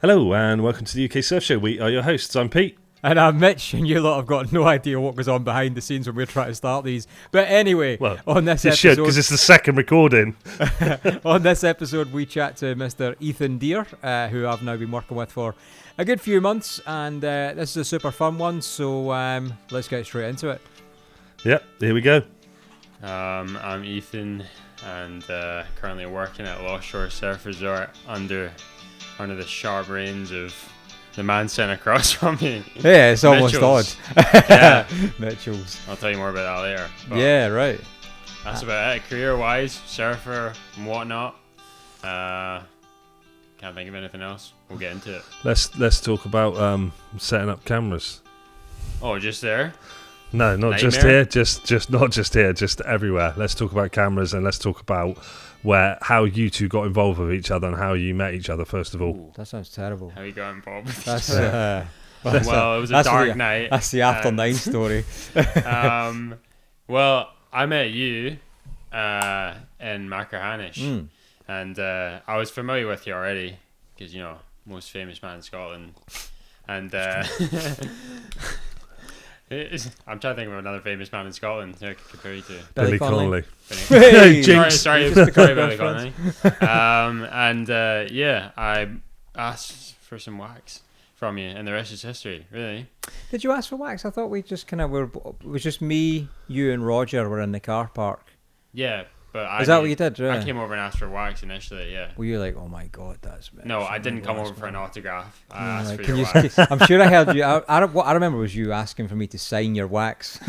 Hello and welcome to the UK Surf Show. We are your hosts. I'm Pete. And I'm Mitch, and you lot have got no idea what goes on behind the scenes when we're trying to start these. But anyway, on this episode... You should, because it's the second recording. On this episode, we chat to Mr. Ethan Deere, who I've now been working with for a good few months, and this is a super fun one, so let's get straight into it. Yep, here we go. I'm Ethan, and currently working at Lost Shore Surf Resort under the sharp rains of the man sitting across from me. Yeah, it's almost odd. Yeah. Mitchell's. I'll tell you more about that later. But Yeah, right. that's about it. Career-wise, surfer and whatnot. Can't think of anything else. We'll get into it. Let's talk about setting up cameras. Oh, just there? No, not just Nightmare? here. Just not just here. Just everywhere. Let's talk about cameras and let's talk about how you two got involved with each other and how you met each other. First of all, Ooh, That sounds terrible. how you got involved with That's each other? Well, it was a that's dark the- night. That's the after and- 9 story. Well, I met you in Machrihanish. Mm. And I was familiar with you already because, most famous man in Scotland. And I'm trying to think of another famous man in Scotland who I could compare you to. Billy Connolly. Hey, Jinx. Sorry, Billy Connolly. I asked for some wax from you, and the rest is history, really. Did you ask for wax? I thought we just it was just me, you, and Roger were in the car park. Yeah, but Is that what you did? Really? I came over and asked for wax initially, yeah. Were you like, oh my god, that's me? No, I didn't come over for an autograph. I asked for Can your you? wax. I'm sure I heard you. What I remember was you asking for me to sign your wax.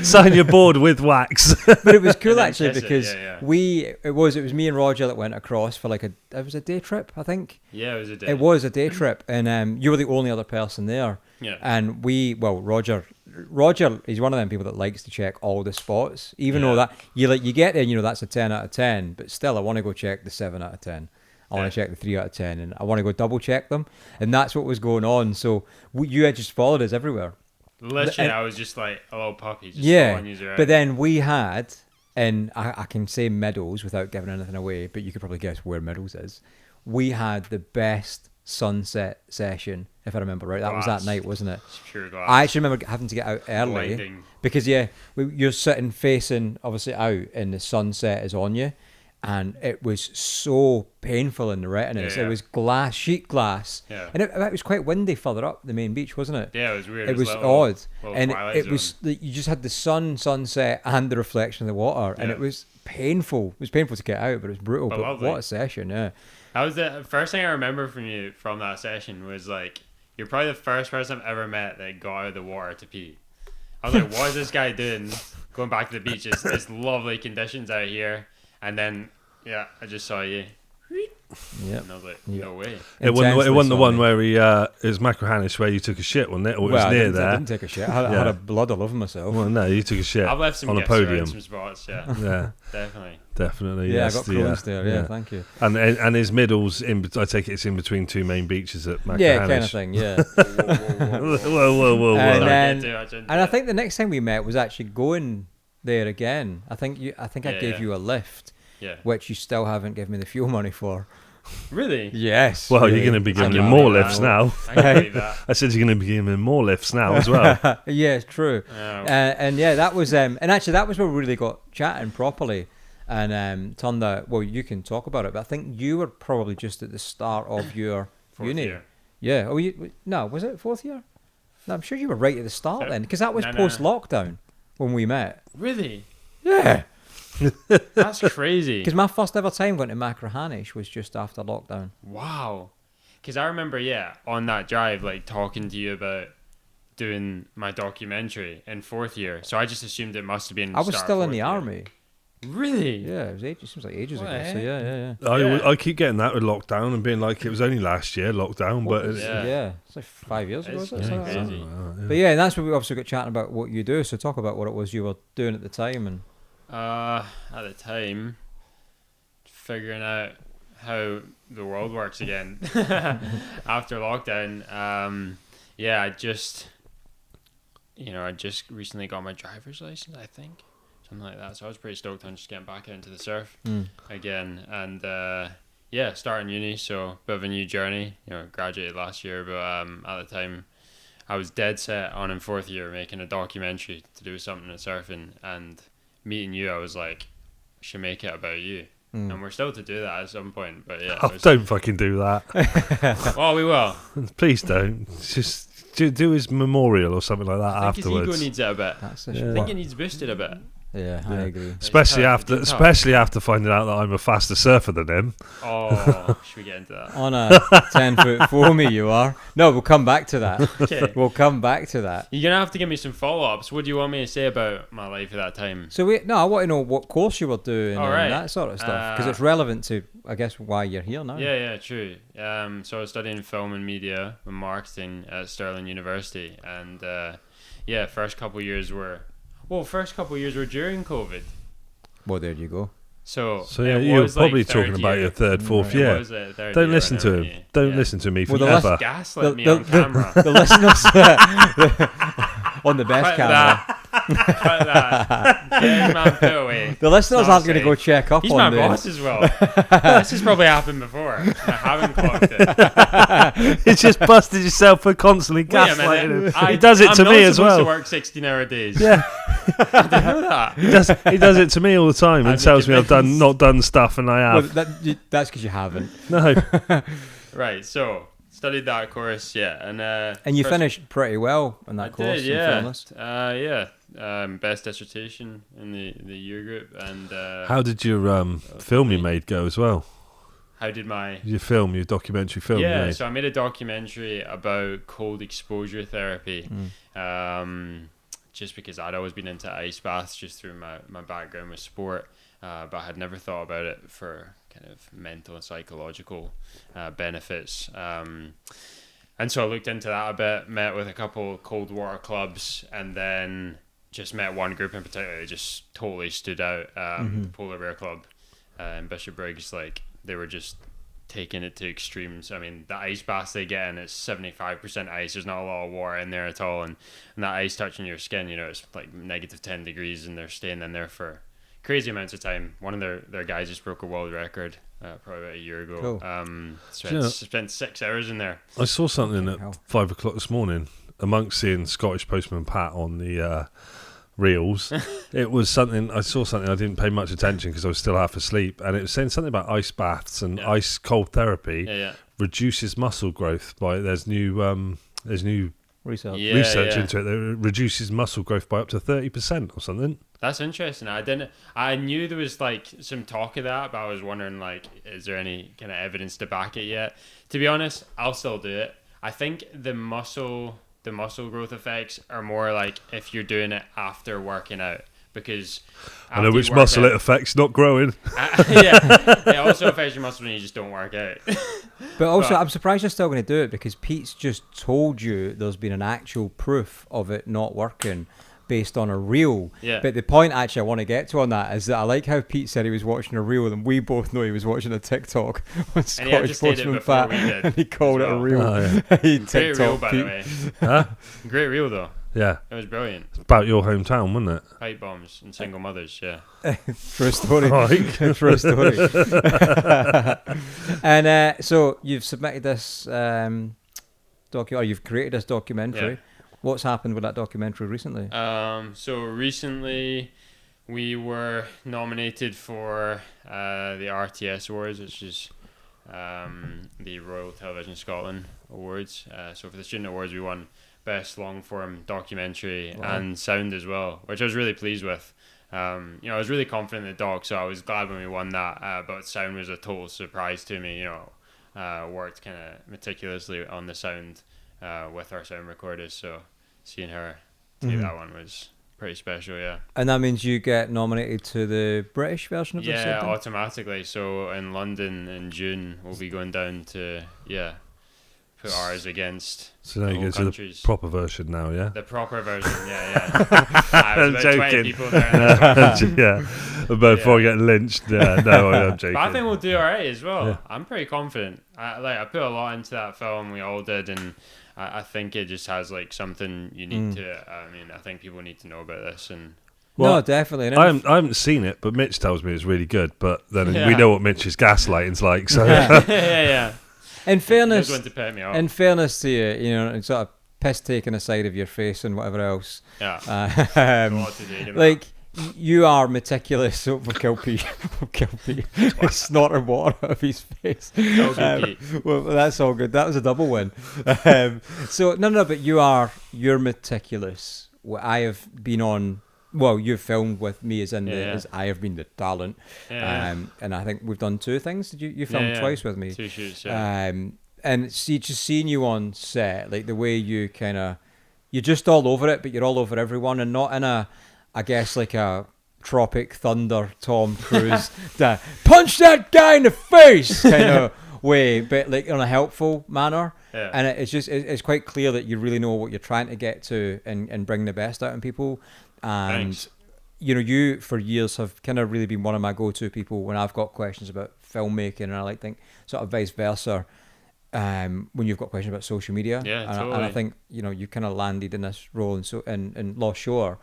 Sign your board with wax. But it was cool And then actually kiss it, because yeah. it was me and Roger that went across for it was a day trip, I think. Yeah, it was a day. It was a day trip, and you were the only other person there. Yeah. And Roger is one of them people that likes to check all the spots, even though Yeah. that you get there and that's a 10 out of 10, but still I want to go check the 7 out of 10. I want to check the 3 out of 10, and I want to go double check them, and that's what was going on. So you had just followed us everywhere. Literally, and- I was just like a little puppy, just Yeah, following you around. but then we had, and I can say Meadows without giving anything away, but you could probably guess where Meadows is. We had the best sunset session, if I remember right. That was that Glass. night, wasn't it? It's pure glass. I actually remember having to get out early Blinding. because you're sitting facing obviously out, and the sunset is on you, and it was so painful in the retinas. Yeah. It was sheet glass, Yeah. and it was quite windy further up the main beach, wasn't it? Yeah, it was weird. It was little- odd, little and Twilight it was you just had the sunset and the reflection of the water, and Yeah. it was painful. It was painful to get out, but it was brutal. But But lovely. what a session! Yeah, That was the first thing I remember from you from that session was like, you're probably the first person I've ever met that got out of the water to pee. I was like, what is this guy doing? Going back to the beach, it's lovely conditions out here. And then, I just saw you. yeah. And I was like, Yeah. no way. It wasn't the Intensely one sunny. where it was Machrihanish where you took a shit, wasn't it? Or it was I near didn't, there. I didn't take a shit. I had Yeah. a blood all over myself. Well, no, you took a shit I've left some on a gifts around podium. some spots, yeah. Yeah, Definitely. definitely. Yeah, yes, I got close there. Yeah, thank you. And his middle's I take it it's in between two main beaches at Machrihanish. Yeah, kind of thing. Yeah. Whoa. And Sorry, then- And I think the next time we met was actually going there again. I think I Yeah, gave yeah. you a lift, Yeah. which you still haven't given me the fuel money for. Really? Yes. Well, really. you're going to be giving I him can more believe lifts that. now. I can believe that. I said you're going to be giving him more lifts now as well. Yeah, it's true. Oh. And yeah, that was and actually that was where we really got chatting properly, and turned out. Well, you can talk about it, but I think you were probably just at the start of your Fourth uni. year. Yeah. Oh, no, was it 4th year? No, I'm sure you were right at the start Fifth? then, because that was No. post lockdown when we met. Really? Yeah. That's crazy. Because my first ever time going to Machrihanish was just after lockdown. Wow. Because I remember, on that drive, like, talking to you about doing my documentary in 4th year. So I just assumed it must have been I was start still in 4th the year. army. Really? Yeah, it was ages. Seems like ages What ago. the So heck? yeah. Yeah. I keep getting that with lockdown and being like, it was only last year, lockdown, but it's, Yeah. It's like 5 years ago. It's Is it? Something like that. crazy. But yeah, and that's where we obviously got chatting about what you do. So talk about what it was you were doing at the time, and At the time, figuring out how the world works again after lockdown. I just recently got my driver's license, I think. Something like that. So I was pretty stoked on just getting back into the surf again. And yeah, starting uni, so a bit of a new journey. Graduated last year, but at the time, I was dead set on in fourth year making a documentary to do something in surfing, and meeting you, I was like, I should make it about you. And we're still to do that at some point, but yeah. Don't fucking do that. Well, we will. Please don't. Just do his memorial or something like that I think afterwards. his ego needs it a bit. That's I think it needs boosted a bit. Yeah, I agree. Especially It's tough. especially after finding out that I'm a faster surfer than him. Oh, should we get into that? On a 10-foot foamy, you are. No, we'll come back to that. Okay. We'll come back to that. You're going to have to give me some follow-ups. What do you want me to say about my life at that time? So I want to know what course you were doing All and right. that sort of stuff, because it's relevant to, I guess, why you're here now. Yeah, true. So I was studying film and media and marketing at Stirling University, and first couple of years were during COVID. Well, there you go. So yeah, it you're was probably like talking third about year. your third, fourth It year. was third Don't year listen to whenever him. Don't yeah. listen to me Well, from the ever. Gaslit me on camera. The listeners on the best Cut camera. Cut that. Get his man put away. The listeners It's not aren't going to safe. go check up He's on my the. boss as well. This has probably happened before. I haven't clocked it. You just busted yourself for constantly Wait a gaslighting minute. him. He does it to me as I'm not well. supposed to work 16-hour days. Yeah, I didn't know that. he does it to me all the time and I'd be tells me I've convinced. not done stuff, and I Well, have. that's because you haven't. No, Right, so studied that course, yeah, And you first- finished pretty well in I that course. did, in yeah, fairness. best dissertation in the year group, and how did your film you made go as well? how did my Your documentary film you yeah? made. So I made a documentary about cold exposure therapy. Just because I'd always been into ice baths just through my background with sport, but I had never thought about it for kind of mental and psychological benefits. And so I looked into that a bit, met with a couple cold water clubs, and then just met one group in particular that just totally stood out, the Polar Bear Club in Bishop Briggs. Like, they were just taking it to extremes. I mean, the ice baths they get in, it's 75% ice. There's not a lot of water in there at all. And that ice touching your skin, it's like negative 10 degrees, and they're staying in there for crazy amounts of time. One of their guys just broke a world record probably about a year ago. Cool. Spent 6 hours in there. I saw something at Hell. 5 o'clock this morning amongst seeing Scottish Postman Pat on the reels. It was something I didn't pay much attention because I was still half asleep, and it was saying something about ice baths and ice cold therapy Yeah. reduces muscle growth by there's new Research. Yeah, research yeah. into it that reduces muscle growth by up to 30% or something. That's interesting. I knew there was like some talk of that, but I was wondering, like, is there any kind of evidence to back it yet? To be honest, I'll still do it. I think the muscle growth effects are more like if you're doing it after working out, because I know which muscle it affects, not growing. it also affects your muscle when you just don't work out. But also, I'm surprised you're still going to do it, because Pete's just told you there's been an actual proof of it not working based on a reel. Yeah. But the point actually I want to get to on that is that I like how Pete said he was watching a reel, and we both know he was watching a TikTok on And he had to Scottish state it Postman before Pat, we did and he called as it a well. reel. Oh, He Great TikTok reel, by the Pete. way. Huh? Great reel though. Yeah, It was brilliant. about your hometown, wasn't it? Pipe bombs and single mothers. Yeah. True story. Right. True story. And so you've submitted this you've created this documentary. Yeah. What's happened with that documentary recently? So recently, we were nominated for the RTS Awards, which is the Royal Television Scotland Awards. So for the Student Awards, we won Best Long Form Documentary and Sound as well, which I was really pleased with. I was really confident in the doc, so I was glad when we won that. But sound was a total surprise to me. Worked kind of meticulously on the sound with our sound recorders, so seeing her take that one was pretty special. Yeah. And that means you get nominated to the British version of this. Yeah, thing? automatically. So in London in June, we'll be going down to put ours against So now you all go to countries. the proper version now, yeah? The proper version. Yeah. I was about 20 joking. people there. Yeah, before getting lynched. Yeah, no, I'm joking. But I think we'll do all right as well. Yeah. I'm pretty confident. I put a lot into that film. We all did, and I think it just has like something unique to it. I mean, I think people need to know about this, and Well, no, definitely. And I haven't seen it, but Mitch tells me it's really good. But then Yeah. we know what Mitch's gaslighting's like. So yeah. in fairness, Those ones to pet me off. in fairness to you, you know, and sort of piss taking aside of your face and whatever else. Yeah. Um, like you are meticulous. Oh, we'll kill Pete. We'll kill Pete. Snorting water out of his face. Well, that's all good. That was a double win. So no, but you're meticulous. I have been on. Well, you've filmed with me as I have been the talent. And I think we've done 2 things. Did you filmed twice with me? 2 shoots. Yeah. And just seeing you on set, like the way you kind of, you're just all over it, but you're all over everyone, and not in a, I guess, like a Tropic Thunder Tom Cruise punch that guy in the face kind of way, but like in a helpful manner. Yeah. And it's quite clear that you really know what you're trying to get to and bring the best out in people. And Thanks. you know, you for years have kind of really been one of my go-to people when I've got questions about filmmaking, and I think sort of vice versa. When you've got questions about social media, totally. and I think, you know, you kind of landed in this role in Lost Shore,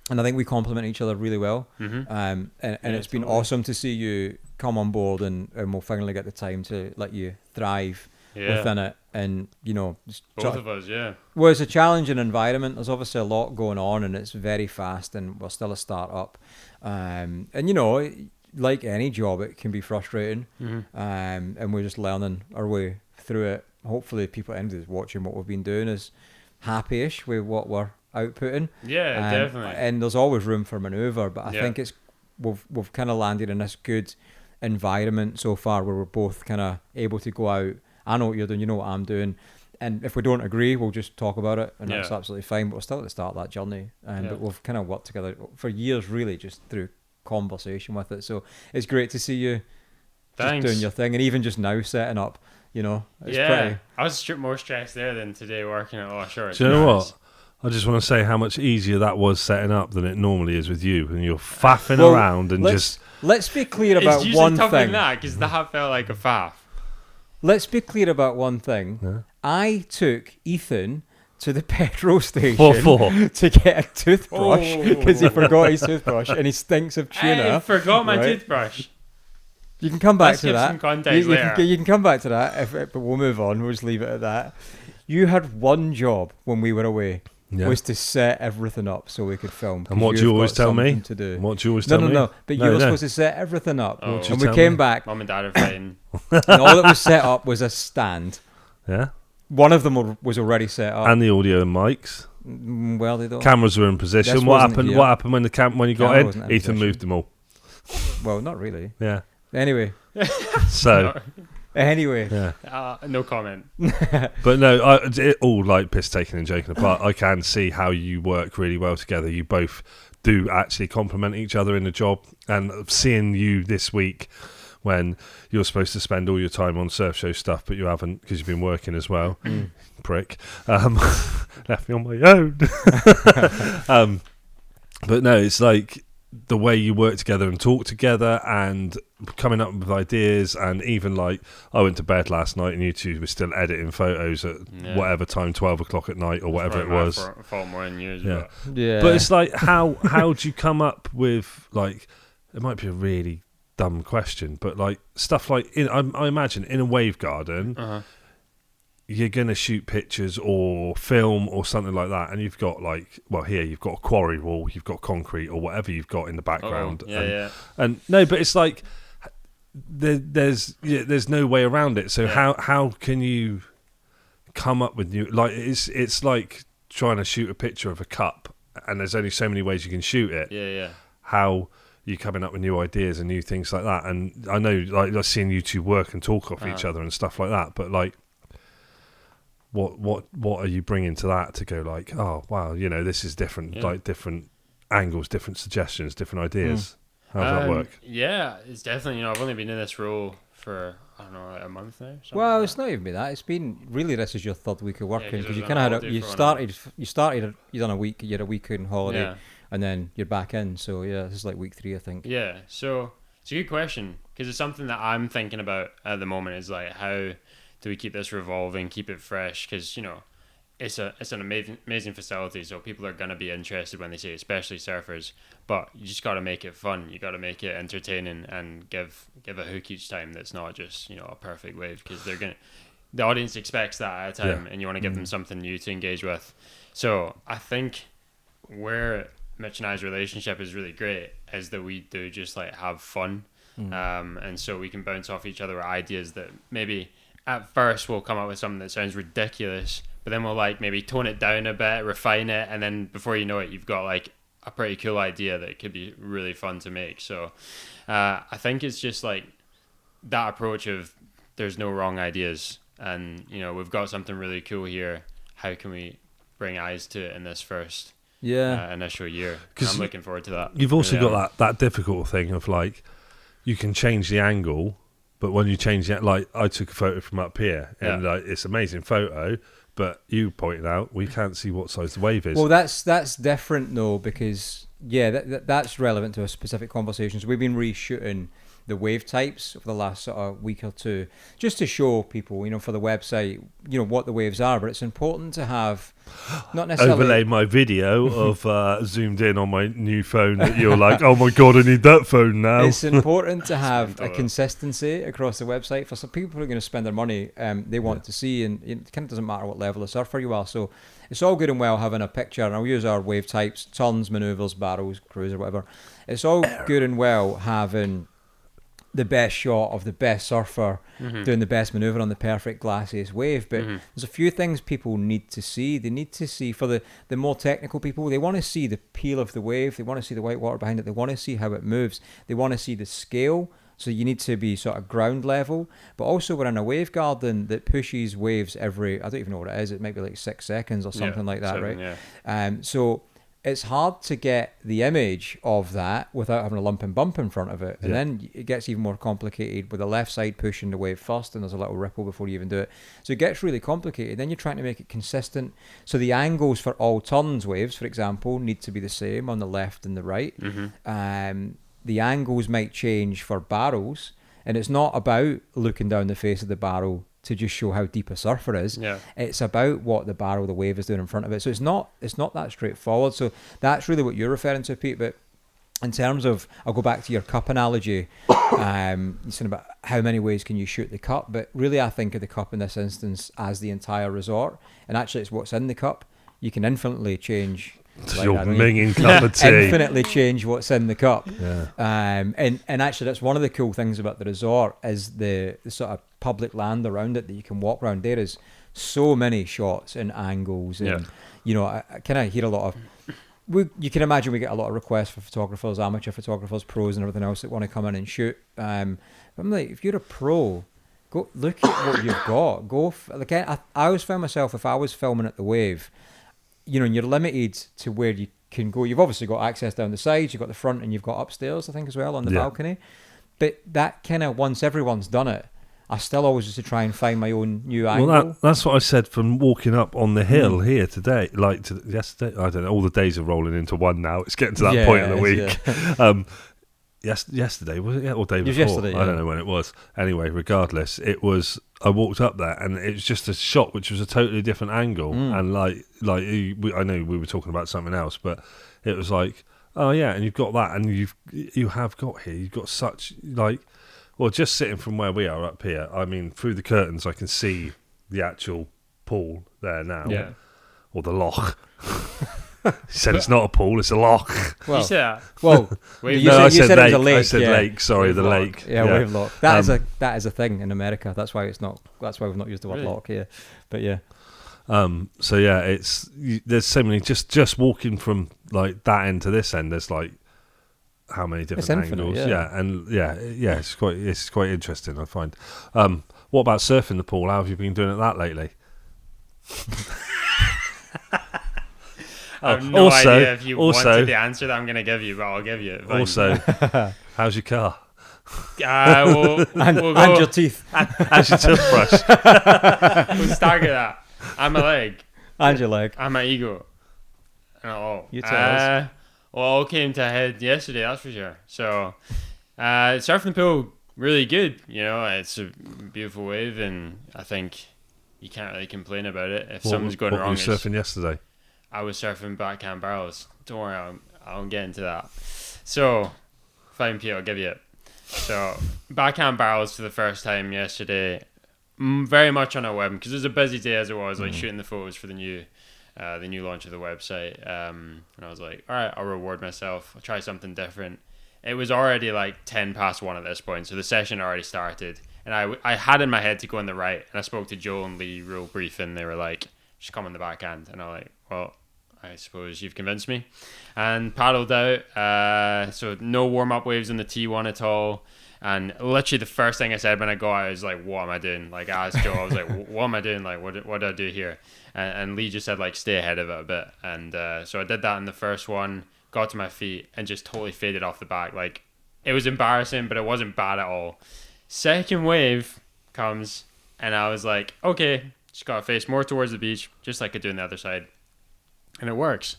and I think we complement each other really well. And it's been awesome to see you come on board, and we'll finally get the time to let you thrive within it. And you know, Both of us, yeah. Well, it's a challenging environment. There's obviously a lot going on, and it's very fast, and we're still a start-up. And you know, like any job, it can be frustrating. And we're just learning our way through it. Hopefully people at the end of this watching what we've been doing is happy-ish with what we're outputting. Yeah, definitely. And there's always room for manoeuvre, but I think we've kind of landed in this good environment so far where we're both kind of able to go out. I know what you're doing, you know what I'm doing, and if we don't agree, we'll just talk about it, and that's absolutely fine. But we're still at the start of that journey, but we've kind of worked together for years, really, just through conversation with it. So it's great to see you just doing your thing, and even just now setting up, you know, it's pretty. I was more stressed there than today working at Lost Shore. do you know what? I just want to say how much easier that was setting up than it normally is with you, and you're faffing around and Let's be clear about it's one usually tougher thing. than that, because that felt like a faff. Let's be clear about one thing. Yeah. I took Ethan to the petrol station What for? to get a toothbrush because he forgot his toothbrush and he stinks of tuna. I forgot my right? toothbrush. You can come back Let's to give that. some context later. You can come back to that, but we'll move on. We'll just leave it at that. You had one job when we were away, was to set everything up so we could film. And what do you always tell me? To do. What do you always tell me? No. But you were supposed to set everything up. Oh. And we came back, Mum and Dad are fighting. and all that was set up was a stand. Yeah. One of them was already set up. And the audio and mics. Well, they don't. Cameras were in position. This What wasn't happened? here. What happened when you got Camera in? wasn't in Ethan position. moved them all. Well, not really. Yeah. Anyway. So. Anyway. Yeah. No comment. But no, it all like piss taking and joking apart. I can see how you work really well together. You both do actually complement each other in the job. And seeing you this week when you're supposed to spend all your time on surf show stuff, but you haven't because you've been working as well. Prick. Left me on my own. But no, it's like the way you work together and talk together and coming up with ideas, and even like I went to bed last night and you two were still editing photos at whatever time, 12 o'clock at night or whatever it was. Far more than yours. Yeah. Yeah. But it's like how do you come up with, like, it might be a really dumb question, but like stuff like I imagine in a wave garden you're gonna shoot pictures or film or something like that, and you've got like, well, here you've got a quarry wall, you've got concrete or whatever you've got in the background. And no, but it's like there's no way around it. So how can you come up with new, like it's like trying to shoot a picture of a cup and there's only so many ways you can shoot it. How you coming up with new ideas and new things like that? And I know, like, I've seen you two work and talk off each other and stuff like that, but like what are you bringing to that to go like, oh wow, you know, this is different, like different angles, different suggestions, different ideas? How does that work? Yeah, it's definitely, you know, I've only been in this role for, I don't know, like a month now. Well, like it's not even been that. It's been really, this is your third week of working, 'cause because you there's kind an of had holiday you for started you done a week, you had a week in holiday, Yeah. and then you're back in. So yeah, this is like week 3, I think. Yeah, so it's a good question, because it's something that I'm thinking about at the moment, is like, how do we keep this revolving, keep it fresh? Because, you know, it's an amazing facility, so people are going to be interested when they see it, especially surfers. But you just got to make it fun. You got to make it entertaining and give a hook each time that's not just, a perfect wave, because the audience expects that at a time, and you want to give them something new to engage with. So I think where Mitch and I's relationship is really great is that we do just like have fun, and so we can bounce off each other with ideas that maybe at first we'll come up with something that sounds ridiculous, but then we'll like maybe tone it down a bit, refine it, and then before you know it, you've got like a pretty cool idea that could be really fun to make. So I think it's just like that approach of there's no wrong ideas, and we've got something really cool here. How can we bring eyes to it in this first initial year? I'm looking forward to that. You've also got that difficult thing of like you can change the angle, but when you change it, like I took a photo from up here, and like it's an amazing photo, but you pointed out we can't see what size the wave is. Well, that's different though, because that's relevant to a specific conversation. So we've been reshooting the wave types for the last sort of week or two, just to show people, for the website, what the waves are. But it's important to have not necessarily overlay my video of zoomed in on my new phone that you're like, oh my god, I need that phone now. It's important to have a consistency across the website. For some people who are going to spend their money, they want to see, and it kind of doesn't matter what level of surfer you are. So it's all good and well having a picture, and I'll use our wave types: turns, maneuvers, barrels, cruise, or whatever. It's all good and well having the best shot of the best surfer doing the best maneuver on the perfect glassiest wave, but there's a few things people need to see. They need to see, for the more technical people, they want to see the peel of the wave, they want to see the white water behind it, they want to see how it moves, they want to see the scale. So you need to be sort of ground level, but also we're in a wave garden that pushes waves every, I don't even know what it is, it might be like 6 seconds or something like that, 7, right? So it's hard to get the image of that without having a lump and bump in front of it. And then it gets even more complicated with the left side pushing the wave first, and there's a little ripple before you even do it. So it gets really complicated. Then you're trying to make it consistent. So the angles for all turns waves, for example, need to be the same on the left and the right. The angles might change for barrels, and it's not about looking down the face of the barrel to just show how deep a surfer is. It's about what the barrel of the wave is doing in front of it. So it's not that straightforward. So that's really what you're referring to, Pete. But in terms of, I'll go back to your cup analogy. You're saying about how many ways can you shoot the cup, but really I think of the cup in this instance as the entire resort, and actually it's what's in the cup. You can infinitely change your minging cup of tea. Infinitely change what's in the cup. And actually that's one of the cool things about the resort is the sort of public land around it that you can walk around. There is so many shots and angles, and I kind of hear a lot of you can imagine we get a lot of requests for photographers, amateur photographers, pros and everything else that want to come in and shoot. But I'm like, if you're a pro, go look at what you've got. I always found myself, if I was filming at the wave, and you're limited to where you can go. You've obviously got access down the sides, you've got the front, and you've got upstairs, I think, as well, on the balcony. But that kind of, once everyone's done it, I still always used to try and find my own new angle. Well, that's what I said from walking up on the hill here today. Like yesterday, I don't know, all the days are rolling into one now. It's getting to that point of the week. Yesterday, was it? Or day before? Yesterday, I don't know when it was. Anyway, regardless, it was. I walked up there, and it was just a shot, which was a totally different angle. And I know we were talking about something else, but it was like, oh yeah, and you've got that, and you've got such like. Well, just sitting from where we are up here, I mean, through the curtains, I can see the actual pool there now, or the loch. He said it's not a pool; it's a loch. Well, you said that. Well, I said it was a lake. I said lake. Sorry, the lake. Wave loch. That is a thing in America. That's why it's not. That's why we've not used the word loch here. But yeah. So yeah, there's so many. Just walking from like that end to this end, there's like. How many different angles? It's quite interesting, I find. What about surfing the pool? How have you been doing at that lately? I have no idea if you wanted the answer that I'm going to give you, but I'll give you it. Also, how's your car? We'll go, and your teeth. How's your toothbrush? We'll start with that. And my leg. And your leg. And my ego. You tell us. Well, all came to a head yesterday, that's for sure. So, surfing the pool, really good. It's a beautiful wave, and I think you can't really complain about it. If What- something's going what wrong, were you surfing yesterday? I was surfing backhand barrels. Don't worry, I'll get into that. So, fine, Pete, I'll give you it. So, backhand barrels for the first time yesterday, very much on a whim, because it was a busy day as it was, like shooting the photos for the new launch of the website. And I was like, all right, I'll reward myself. I'll try something different. It was already like 10 past 1 at this point, so the session already started. And I had in my head to go on the right, and I spoke to Joel and Lee real brief, and they were like, just come on the backhand. And I'm like, well, I suppose you've convinced me. And paddled out, so no warm-up waves on the T1 at all. And literally the first thing I said when I got out was like, what am I doing? Like, I asked Joe, I was like, what am I doing? Like, what do I do here? And Lee just said, like, stay ahead of it a bit. And so I did that in the first one, got to my feet, and just totally faded off the back. Like, it was embarrassing, but it wasn't bad at all. Second wave comes, and I was like, okay, just got to face more towards the beach, just like I do on the other side. And it works.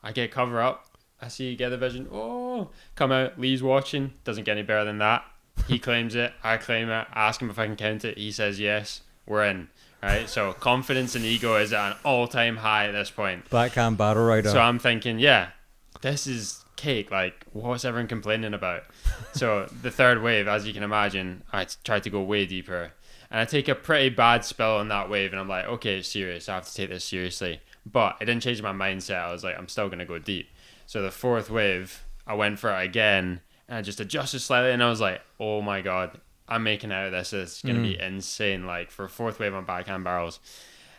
I get cover up. I see you get the vision. Oh, come out. Lee's watching. Doesn't get any better than that. He claims it. I claim it. I ask him if I can count it. He says yes. We're in. Right? So confidence and ego is at an all-time high at this point. Backhand barrel rider. So I'm thinking, yeah, this is cake. Like, what's everyone complaining about? So the third wave, as you can imagine, I tried to go way deeper. And I take a pretty bad spill on that wave. And I'm like, okay, it's serious. I have to take this seriously. But it didn't change my mindset. I was like, I'm still going to go deep. So the fourth wave, I went for it again, and I just adjusted slightly, and I was like, oh my God, I'm making out of this. It's going to be insane, like, for a fourth wave on backhand barrels.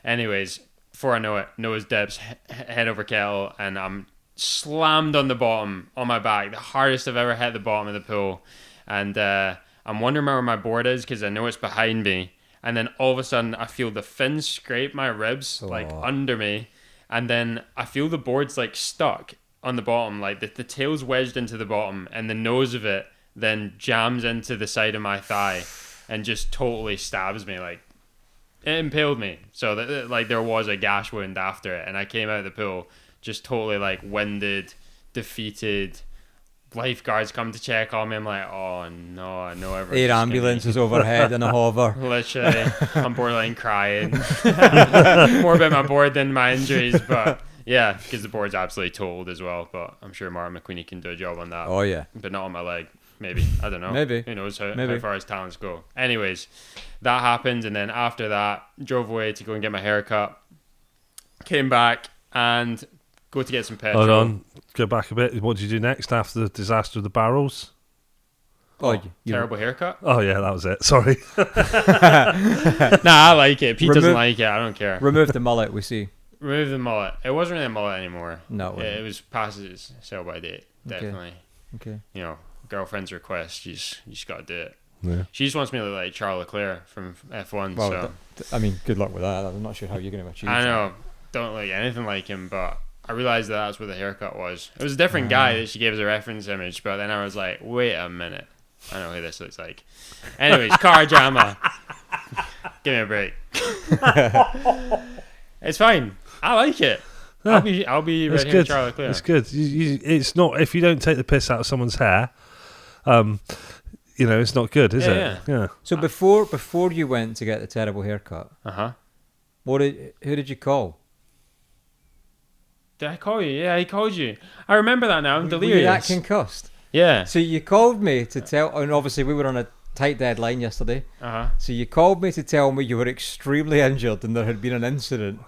Anyways, before I know it, nose dips, head over kettle, and I'm slammed on the bottom, on my back, the hardest I've ever hit the bottom of the pool. And I'm wondering where my board is, because I know it's behind me. And then all of a sudden, I feel the fins scrape my ribs, like, under me. And then I feel the board's, like, stuck on the bottom, like the tail's wedged into the bottom, and the nose of it then jams into the side of my thigh and just totally stabs me. Like, it impaled me. So that, like, there was a gash wound after it, and I came out of the pool just totally like winded, defeated. Lifeguards come to check on me. I'm like, oh no, I know everyone's 8 ambulances overhead in a hover. Literally, I'm borderline crying. More about my board than my injuries, but yeah, because the board's absolutely totaled as well. But I'm sure Martin McQueenie can do a job on that. Oh yeah, but not on my leg. Maybe, I don't know. Maybe, who knows how far his talents go. Anyways, that happened, and then after that, drove away to go and get my hair cut. Came back and go to get some petrol. Hold on, go back a bit. What did you do next after the disaster of the barrels? Terrible haircut. Oh yeah, that was it. Sorry. Nah, I like it. Pete doesn't like it. I don't care. Remove the mullet. We see. Remove the mullet. It wasn't really a mullet anymore. No, it was past its sell by date. Definitely. Okay. You know, girlfriend's request. You just got to do it. Yeah. She just wants me to look like Charles Leclerc from F1. Well, so I mean, good luck with that. I'm not sure how you're going to achieve. I know. Don't look anything like him, but I realized that's where the haircut was. It was a different guy that she gave as a reference image, but then I was like, wait a minute. I know who this looks like. Anyways, car drama. Give me a break. It's fine. I like it. Yeah. I'll be It's ready good. Charlie Leclerc. It's good. It's not, if you don't take the piss out of someone's hair, you know, it's not good, is it? Yeah. So before you went to get the terrible haircut, who did you call? Did I call you? Yeah, I called you. I remember that now. I'm delirious. Were you that concussed? Yeah. So you called me to tell, and obviously we were on a tight deadline yesterday. So you called me to tell me you were extremely injured and there had been an incident.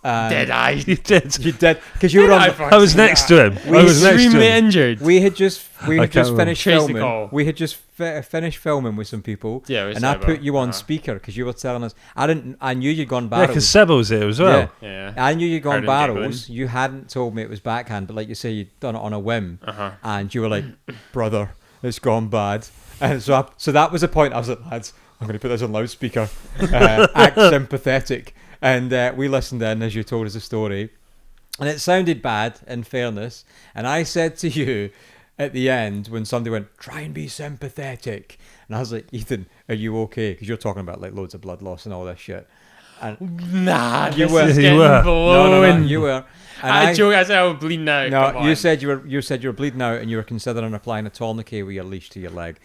Did I? You did. You did, because you were on. I was next to him. I was next to extremely him. injured. We had just finished Trace the filming. call. We had just finished filming with some people. Yeah, we and said I put about- you on speaker because you were telling us. I knew you'd gone Yeah, barrels. because Seba was here as well. Yeah. I knew you'd gone Heard him barrels. You hadn't told me it was backhand, but like you say, you'd done it on a whim. Uh-huh. And you were like, brother, it's gone bad. And so that was the point. I was like, lads, I'm going to put this on loudspeaker. Act sympathetic. And we listened in as you told us the story. And it sounded bad, in fairness. And I said to you at the end, when somebody went, try and be sympathetic. And I was like, Ethan, are you okay? Because you're talking about like loads of blood loss and all this shit. And Nah, You this were. is You getting were. blowing. no, you were. And I joke. I said I was bleeding out. No, Come you on. said you were bleeding out and you were considering applying a tourniquet with your leash to your leg.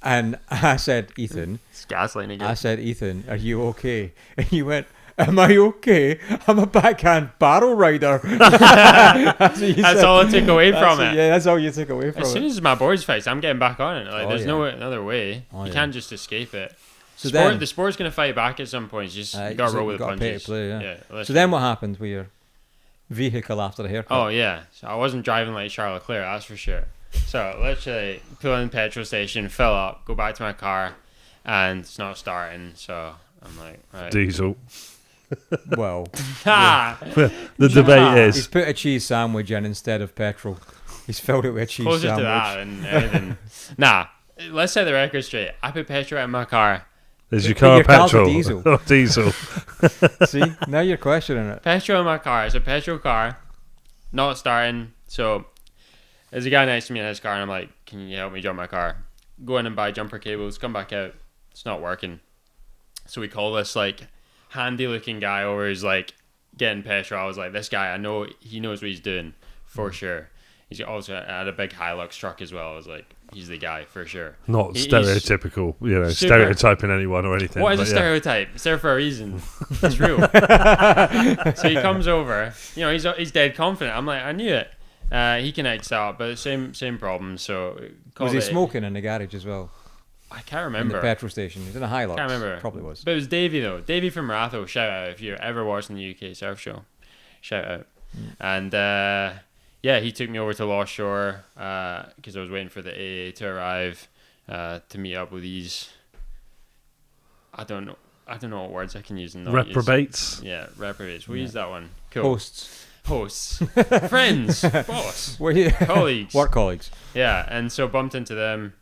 And I said, Ethan. It's gaslighting again. I said, Ethan, are you okay? And he went, am I okay? I'm a backhand barrel rider. That's all I took away from it. Yeah, that's all you took away from it. As soon as my board's fixed, I'm getting back on it. Like, there's no other way. You can't just escape it. So the sport's going to fight back at some point. You just got to roll with the punches. So then what happened with your vehicle after the haircut? Oh, yeah. So I wasn't driving like Charles Leclerc, that's for sure. So literally pull in the petrol station, fill up, go back to my car, and it's not starting. So I'm like, right. Diesel. Well, the debate is he's put a cheese sandwich in instead of petrol. He's filled it with a cheese closer sandwich. to that than anything. Nah, let's set the record straight. I put petrol in my car. Is your car petrol? Diesel. Or diesel? See, now you're questioning it. Petrol in my car. It's a petrol car, not starting. So there's a guy next to me in his car, and I'm like, "Can you help me jump my car?" Go in and buy jumper cables. Come back out. It's not working. So we call this like handy-looking guy over who's like getting petrol. I was like, "This guy, I know he knows what he's doing for sure." He's also had a big Hilux truck as well. I was like, he's the guy for sure. Not stereotypical, stereotyping anyone or anything. What is a stereotype? It's there for a reason. It's real. So he comes over. He's dead confident. I'm like, I knew it. He connects out, but same problem. So was he smoking in the garage as well? I can't remember. In the petrol station. He's in a Hilux. Can't remember. Probably was. But it was Davey though. Davey from Ratho. Shout out if you're ever watching the UK Surf Show. Shout out. And yeah, he took me over to Lost Shore because I was waiting for the AA to arrive to meet up with these. I don't know what words I can use. And not reprobates. Yeah, reprobates. We'll use that one. Cool. Hosts. Friends. Boss. Colleagues. Work colleagues. Yeah, and so bumped into them.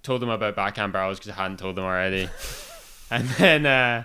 Told them about backhand barrels because I hadn't told them already. And then,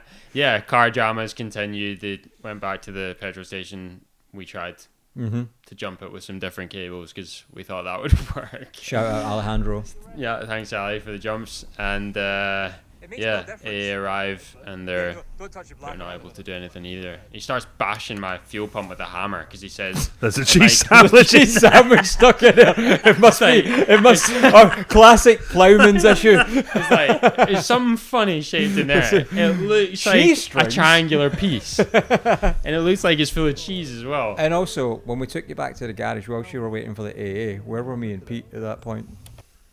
car dramas continued. They went back to the petrol station. We tried to jump it with some different cables because we thought that would work. Shout out Alejandro. Yeah, thanks Ali for the jumps. And they arrive and they're not able to do anything either. He starts bashing my fuel pump with a hammer because he says there's a cheese sandwich stuck in there. It must be classic ploughman's issue. It's like there's something funny shaped in there. It looks like a triangular piece, and it looks like it's full of cheese as well. And also, when we took you back to the garage whilst you were waiting for the AA, where were me and Pete at that point?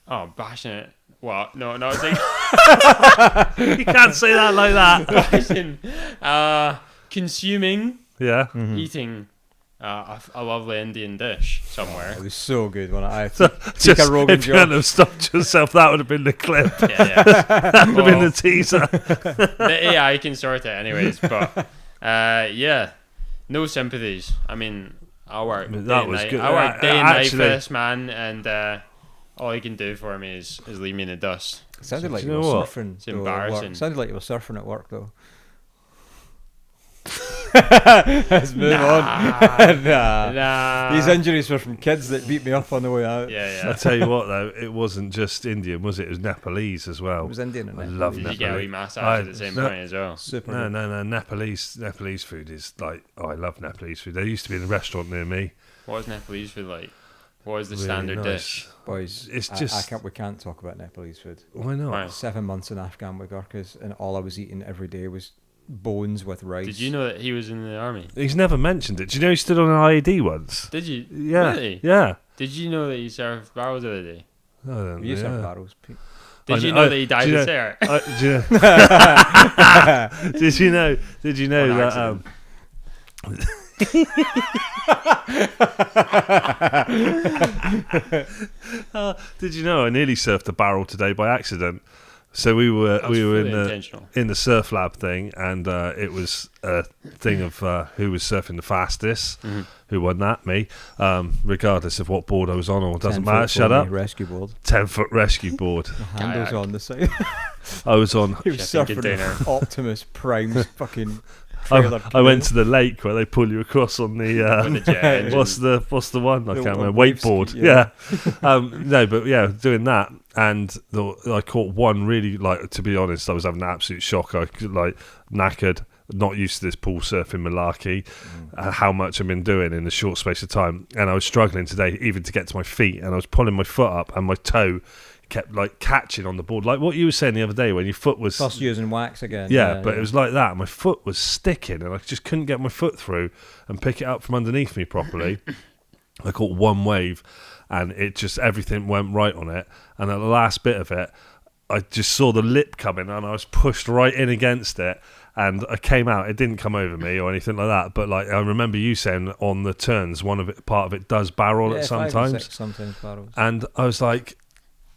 Oh, bashing it. Well, no, it's like you can't say that like that. bashing, consuming, eating a lovely Indian dish somewhere. It was so good when I just if you hadn't have stopped yourself, that would have been the clip. Yeah. That would have been the teaser. The AI can sort it anyways, but no sympathies. I mean, I work day and night. I work day and night for this man, and all he can do for me is leave me in the dust. It sounded like you were surfing. It's embarrassing. It sounded like you were surfing at work though. Let's move on. Nah. These injuries were from kids that beat me up on the way out. Yeah. I'll tell you what though, it wasn't just Indian, was it? It was Nepalese as well. It was Indian and I love Nepalese. Did you get a wee massage at the same point as well? Super. No. Nepalese food is like, I love Nepalese food. There used to be a restaurant near me. What was Nepalese food like? What was the standard dish? Boys, it's we can't talk about Nepalese food. Why not? Why? 7 months in Afghan with Gurkhas, and all I was eating every day was bones with rice. Did you know that he was in the army? He's never mentioned it. Do you know he stood on an IED once? Did you? Yeah. Really? Yeah. Did you know that he served barrels the other day? You serve barrels, Pete. Did you know that he died this air? Did you know that? Did you know I nearly surfed a barrel today by accident? So we were in the surf lab thing, and it was a thing of who was surfing the fastest, who won that, me, regardless of what board I was on, or doesn't matter. Shut up. Rescue board. 10-foot rescue board. Handles on the side. I was on. He was surfing an Optimus Prime's fucking. I went to the lake where they pull you across on the what's the one? I can't remember. Wakeboard. Doing that, and I caught one really, like, to be honest, I was having an absolute shock. I like knackered, not used to this pool surfing malarkey, how much I've been doing in a short space of time, and I was struggling today even to get to my feet, and I was pulling my foot up, and my toe kept like catching on the board, like what you were saying the other day when your foot was Plus using wax again. Yeah, but it was like that. My foot was sticking, and I just couldn't get my foot through and pick it up from underneath me properly. I caught one wave, and it just everything went right on it. And at the last bit of it, I just saw the lip coming, and I was pushed right in against it. And I came out. It didn't come over me or anything like that. But like I remember you saying on the turns, part of it does barrel at sometimes. Sometimes barrels. And I was like,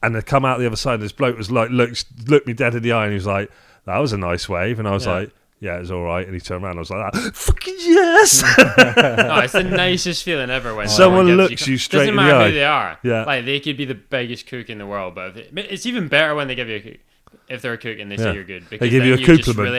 and I come out the other side. And this bloke was like, looked me dead in the eye, and he was like, "That was a nice wave." And I was like, "Yeah, it was all right." And he turned around. And I was like, "Fucking yes!" No, it's the nicest feeling ever when someone looks you straight in the eye. Doesn't matter who they are. Yeah, like they could be the biggest cook in the world, but it's even better when they give you a cook. If they're a cook and they say you're good, because they give then you a just compliment.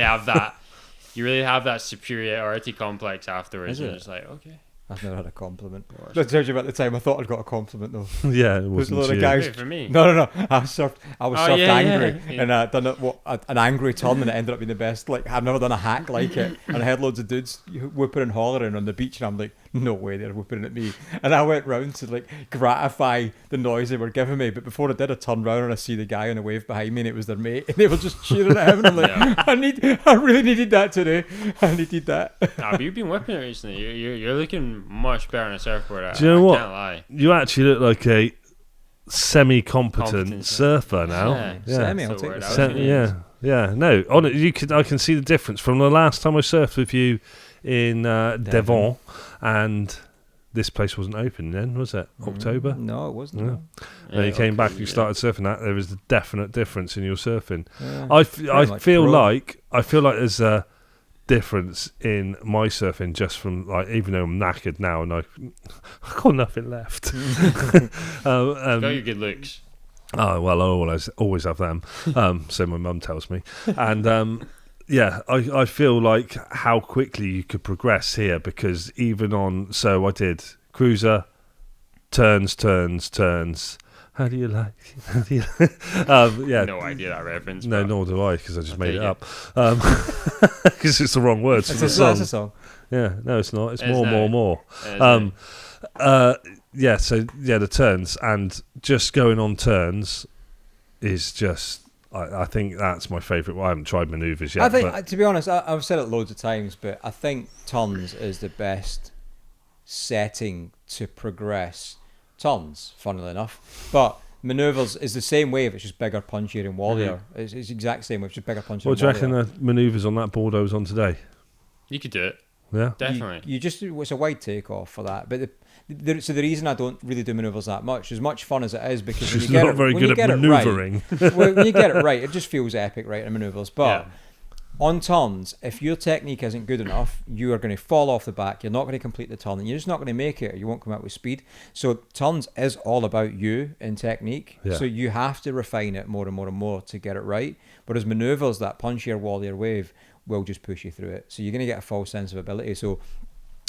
You really have that superiority complex afterwards. You're just like, okay. I've never had a compliment. I told you about the time I thought I'd got a compliment though. Yeah, it wasn't a lot of guys. Wait, for me. No. I was surfed angry, yeah. and I done an angry turn, and it ended up being the best. Like I've never done a hack like it, and I had loads of dudes whooping and hollering on the beach, and I'm like, no way, they're whooping at me. And I went round to like gratify the noise they were giving me, but before I did, I turned round and I see the guy on the wave behind me, and it was their mate, and they were just cheering at him. And I'm like, I really needed that today. I needed that. Nah, but you've been whipping it recently. You're looking much better on a surfboard. Do you know what? I can't lie. You actually look like a semi-competent surfer now. Yeah. Semi, I'll take this. Yeah. No, on it, I can see the difference from the last time I surfed with you in Devon, and this place wasn't open then, was it? October? No, it wasn't. Yeah. No. Then you came back and you started surfing that. There was a definite difference in your surfing. Yeah, I feel pro. like there's a difference in my surfing just from like, even though I'm knackered now and I've got nothing left. Got your good looks. Oh well, I always have them. So my mum tells me, and I feel like how quickly you could progress here, because even on, so I did cruiser, turns. How do you like? No idea that reference. No, nor do I, because I just made it up. Because it's the wrong words for the song. That's a song. Yeah, no, it's not. It's Is more. The turns, and just going on turns is just. I think that's my favourite. Well, I haven't tried manoeuvres yet. I think, to be honest, I've said it loads of times, but I think turns is the best setting to progress. Turns, funnily enough, but manoeuvres is the same wave. It's just bigger, punchier, and wallier. It's the exact same wave, just bigger, punchier. What do you reckon the manoeuvres on that board I was on today? You could do it. Yeah, Definitely. You just, it's a wide takeoff for that, but so the reason I don't really do manoeuvres that much, as much fun as it is, because when you get not very good at manoeuvring. When you get it right, it just feels epic, right, in manoeuvres. But on turns, if your technique isn't good enough, you are going to fall off the back. You're not going to complete the turn, and you're just not going to make it, or you won't come out with speed. So turns is all about you in technique. Yeah. So you have to refine it more and more and more to get it right. Whereas manoeuvres, that punchier, wallier wave will just push you through it. So you're going to get a false sense of ability. So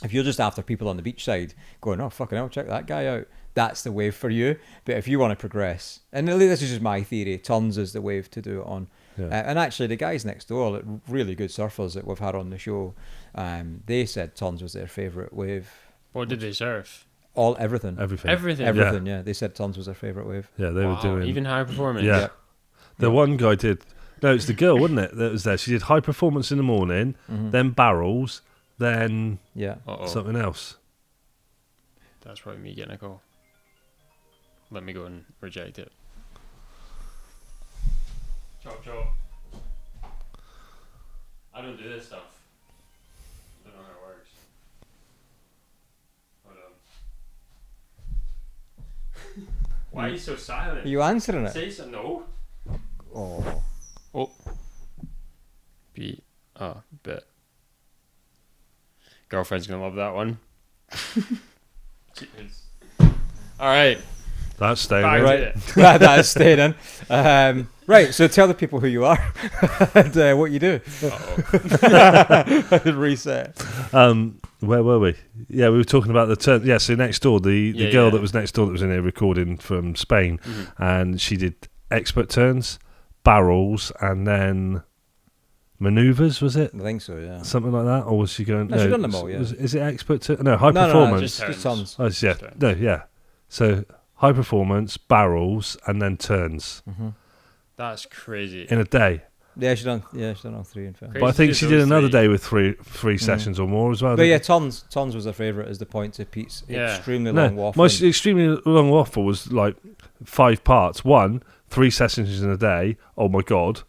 if you're just after people on the beach side going, oh, fucking hell, check that guy out, that's the wave for you. But if you want to progress, and this is just my theory, turns is the wave to do it on. Yeah. And actually, the guys next door, like, really good surfers that we've had on the show, they said turns was their favourite wave. What did they surf? Everything. Everything. Yeah. They said turns was their favourite wave. Yeah, they were doing even high performance. Yeah. The one guy did. No, it's the girl, wasn't it? That was there. She did high performance in the morning, then barrels, then something else. That's probably me getting a call. Let me go and reject it. Chop. I don't do this stuff. I don't know how it works. Hold on. Why are you so silent? Are you answering it? Say something. No. Oh. Bet. Girlfriend's gonna love that one. All right. That's staying Back in. right. That is staying in. Right, so tell the people who you are and what you do. Reset. Where were we? Yeah, we were talking about the turn. Yeah, so next door, the girl that was next door that was in here recording from Spain, and she did expert turns, barrels, and then manoeuvres, was it? I think so, yeah. Something like that? Or was she going... No, she's done them all, yeah. Is it expert turn? No, high performance. Just tons. So high performance, barrels, and then turns That's crazy. in a day. Yeah, she done all three in fact. But I think she did another day with three sessions or more as well. But yeah, tons was her favourite as the point to Pete's extremely long waffle. My extremely long waffle was like 5 parts. 1, 3 sessions in a day. Oh my God.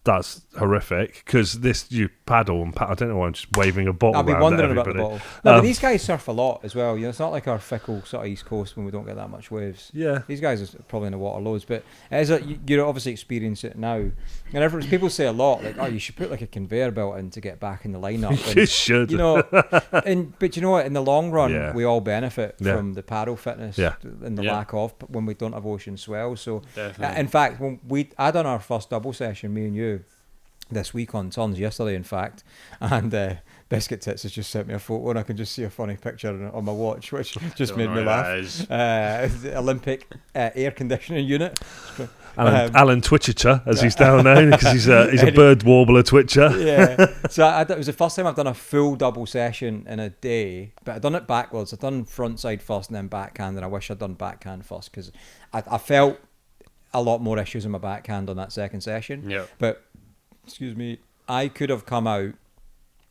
That's horrific because you paddle and I don't know why I'm just waving a bottle. I'll be around wondering at about the everybody. bottle. No, but these guys surf a lot as well. You know, it's not like our fickle sort of East Coast when we don't get that much waves. Yeah, these guys are probably in the water loads, but you obviously experience it now. And people say a lot like, "Oh, you should put like a conveyor belt in to get back in the lineup." And, you should. You know, but you know what? In the long run, we all benefit from the paddle fitness and the lack of when we don't have ocean swell. So, in fact, when I done our first double session, me and you, this week on Tons, yesterday in fact, and Biscuit Tits has just sent me a photo and I can just see a funny picture on my watch which just made me laugh. The Olympic air conditioning unit. Alan Twitcher, as he's now known, because he's a bird warbler twitcher. Yeah. So it was the first time I've done a full double session in a day, but I've done it backwards. I've done front side first and then backhand, and I wish I'd done backhand first because I felt a lot more issues in my backhand on that second session. Yeah. But excuse me, I could have come out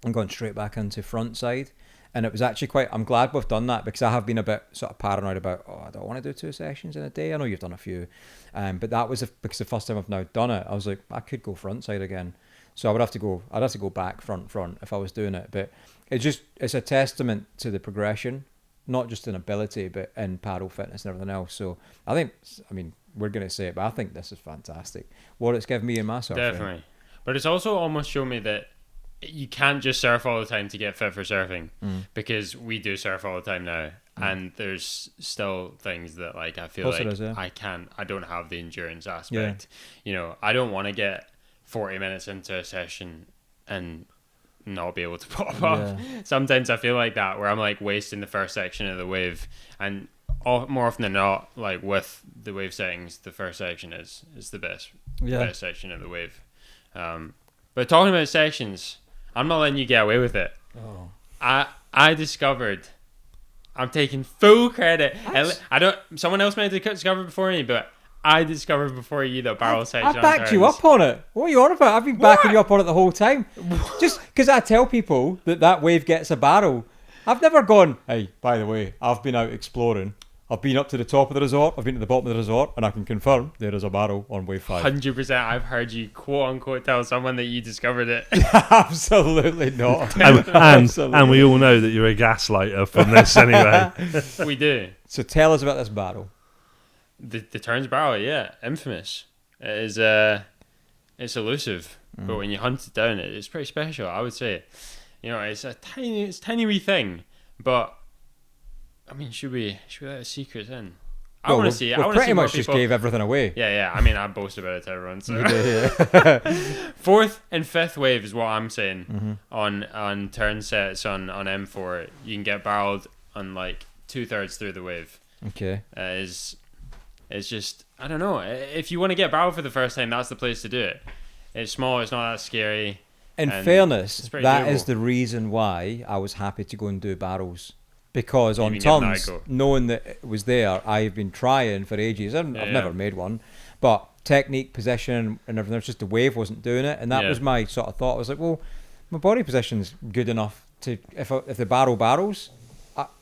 and gone straight back into front side, and it was actually I'm glad we've done that because I have been a bit sort of paranoid about, I don't want to do 2 sessions in a day. I know you've done a few, but that was because the first time I've now done it, I was like, I could go front side again, so I'd have to go back front if I was doing it. But it's a testament to the progression, not just in ability but in paddle fitness and everything else. So I mean we're going to say it, but I think this is fantastic what it's given me in my surfing. Definitely. But it's also almost shown me that you can't just surf all the time to get fit for surfing, because we do surf all the time now, and there's still things that like I feel like I don't have the endurance aspect. You know, I don't want to get 40 minutes into a session and not be able to pop up. Sometimes I feel like that, where I'm like wasting the first section of the wave, and more often than not, like with the wave settings, the first section is the best section of the wave. But talking about sections, I'm not letting you get away with it. I discovered, I'm taking full credit. Someone else might have discovered before me, but I discovered before you the barrel section. I backed you up on it. What are you on about? I've been backing you up on it the whole time. Just because I tell people that wave gets a barrel. I've never gone, hey, by the way, I've been out exploring. I've been up to the top of the resort, I've been to the bottom of the resort, and I can confirm there is a barrel on wave 5. 100%. I've heard you quote unquote tell someone that you discovered it. Absolutely not. and we all know that you're a gaslighter from this anyway. We do. So tell us about this barrel. The Turns barrel, infamous. It is it's elusive, but when you hunt it down, it's pretty special, I would say. You know, it's tiny wee thing, but I mean, should we let the secrets in? I want to see. We pretty much just gave everything away. Yeah. I mean, I boast about it to everyone. So. Fourth and fifth wave is what I'm saying. On turn sets on M4, you can get barreled on like 2/3 through the wave. Okay. It's just, I don't know. If you want to get barreled for the first time, that's the place to do it. It's small. It's not that scary. In fairness, that is the reason why I was happy to go and do barrels. Because on Tons, knowing that it was there, I've been trying for ages. I've never made one. But technique, position, and everything, it's just the wave wasn't doing it. And that was my sort of thought. I was like, well, my body position's good enough to, if the barrels,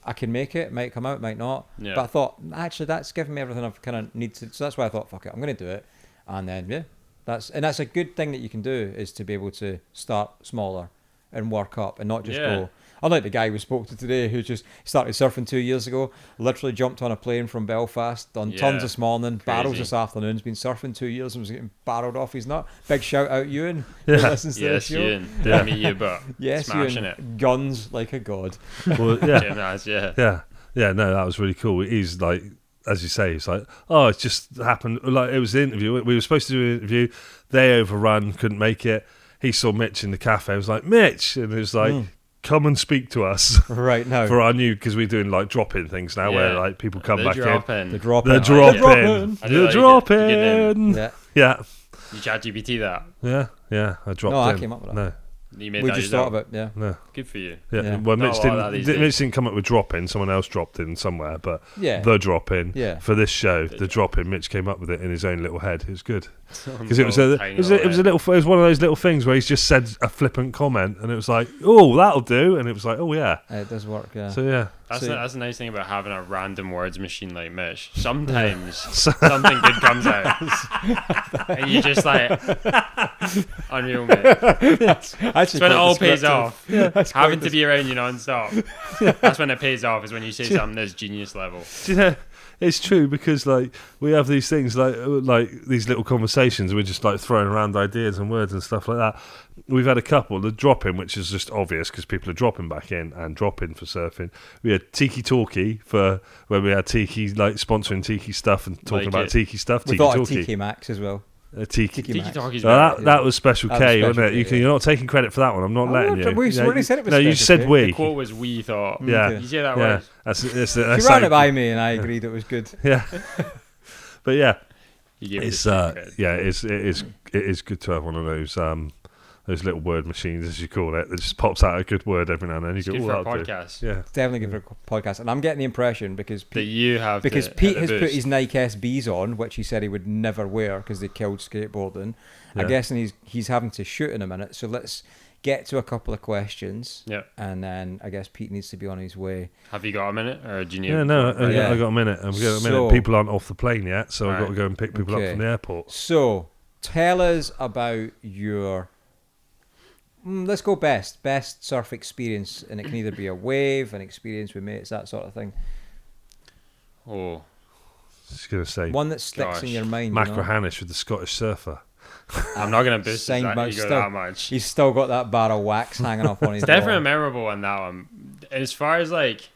I can make it. It might come out, it might not. Yeah. But I thought, actually, that's given me everything I've kind of need to. So that's why I thought, fuck it, I'm going to do it. And then, that's a good thing that you can do, is to be able to start smaller and work up and not just go. Unlike the guy we spoke to today, who just started surfing 2 years ago, literally jumped on a plane from Belfast, done tons this morning, barrels this afternoon, has been surfing 2 years and was getting barreled off his nut. Big shout out, Ewan, who listens to the show. Ewan. Didn't meet you, but Ewan, smashing it. Guns like a god. Well, no, that was really cool. He's like, as you say, it's like, it just happened. Like, it was the interview. We were supposed to do an interview. They overrun, couldn't make it. He saw Mitch in the cafe. He was like, Mitch, and it was like, come and speak to us right now for our new, because we're doing like drop-in things now, where like people come back in. The drop-in. You chat GPT that? Yeah, I dropped in. No, I came up with that. No. You made We that just yourself. thought of it. Yeah. Yeah. Good for you. Yeah. Yeah. Well, Not Mitch a lot of that these days. didn't come up with drop-in. Someone else dropped in somewhere, but Yeah. the drop-in Yeah. for this show, The the drop-in, Mitch came up with it in his own little head. It was good Because because it was one of those little things where he's just said a flippant comment, and it was like, oh, that'll do, and it was like, oh yeah. It does work. Yeah. So yeah. That's So- that's the nice thing about having a random words machine like Mitch. Sometimes something good comes out, and you just like unreal, mate. That's when it all pays off. Having to be around you non-stop. That's when it pays off. Is when you say something that's genius level. Do you know, it's true because like we have these things like these little conversations. We're just like throwing around ideas and words and stuff like that. We've had a couple. The drop in, which is just obvious because people are dropping back in and dropping for surfing. We had Tiki Talkie for when we had Tiki like sponsoring Tiki stuff and talking Like about it. Tiki stuff. We Tiki thought of Talkie. TK Maxx as well. Tiki. Tiki Tiki Maxx. Talkie's So better. that was Special That was K, Special wasn't it? K, You're not taking credit for that one. I'm not Oh, letting we you. already said it was No, you Special said K. we. The quote was "we thought." Yeah. You say that Yeah, word. that's She that's ran like- it by me and I agreed it was good. Yeah, but yeah, You gave it it's the credit. yeah, it is good to have one of those little word machines, as you call it, that just pops out a good word every now and then. You It's go, good oh, for a that'll do. podcast. Yeah, Definitely give it a podcast. And I'm getting the impression because That Pete, you have because to Pete hit has the put boost. his Nike SBs on, which he said he would never wear because they killed skateboarding. Yeah. I guess, and he's having to shoot in a minute. So let's get to a couple of questions. Yeah. And then I guess Pete needs to be on his way. Have you got a minute, or do you need? yeah, no, I Yeah. got a minute. I've got a minute. So- People aren't off the plane yet, so I've got to Right. go and pick people up Okay. from the airport. So tell us about your. Let's go best surf experience, and it can either be a wave, an experience with mates, that sort of thing. Oh, Just gonna say One that sticks in Gosh. your mind. Mac you know? Rahanish with the Scottish Surfer. I'm not gonna boost Signed that by ego still. that much. He's still got that bar of wax hanging up on his It's definitely a wall. memorable one. That one, as far as like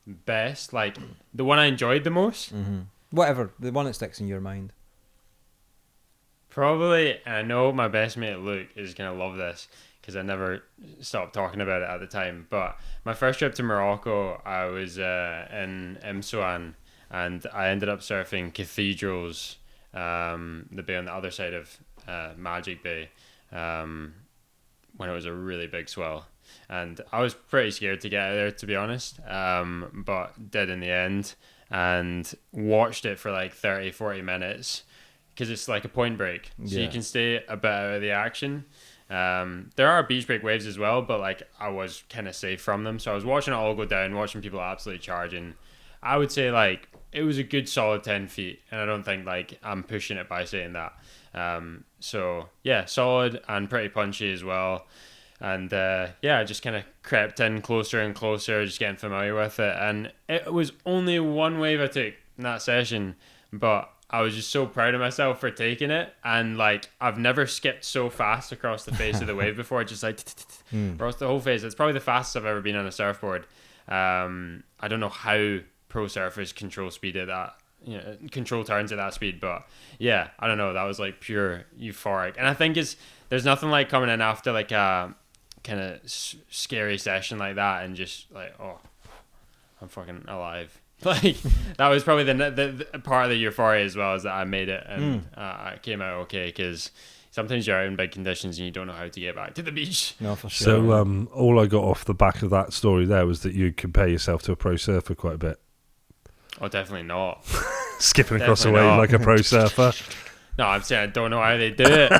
best, like the one I enjoyed the most, Whatever, the one that sticks in your mind. probably. And I know my best mate Luke is gonna love this because I never stopped talking about it at the time. But my first trip to Morocco, I was in Imsouane, and I ended up surfing Cathedrals, the bay on the other side of Magic Bay, when it was a really big swell. And I was pretty scared to get out of there, to be honest, but did in the end, and watched it for like 30-40 minutes because it's like a point break, so you Yeah. can stay a bit out of the action. There are beach break waves as well, but like I was kind of safe from them, so I was watching it all go down, watching people absolutely charging. I would say like it was a good solid 10 feet, and I don't think like I'm pushing it by saying that. So yeah, solid and pretty punchy as well. And yeah, I just kind of crept in closer and closer, just getting familiar with it. And it was only one wave I took in that session, but I was just so proud of myself for taking it. And like, I've never skipped so fast across the face of the wave before, just like across the whole face. It's probably the fastest I've ever been on a surfboard. I don't know how pro surfers control speed at that, control turns at that speed, but yeah, I don't know. That was like pure euphoric. And I think there's nothing like coming in after like a kind of scary session like that and just like, oh, I'm fucking alive. Like that was probably the part of the euphoria as well, is that I made it and I came out okay, because sometimes you're out in big conditions and you don't know how to get back to the beach. No, for sure. So all I got off the back of that story there was that you compare yourself to a pro surfer quite a bit. Oh, definitely not. Skipping across a Definitely wave not. like a pro surfer. No, I'm saying I don't know how they do it.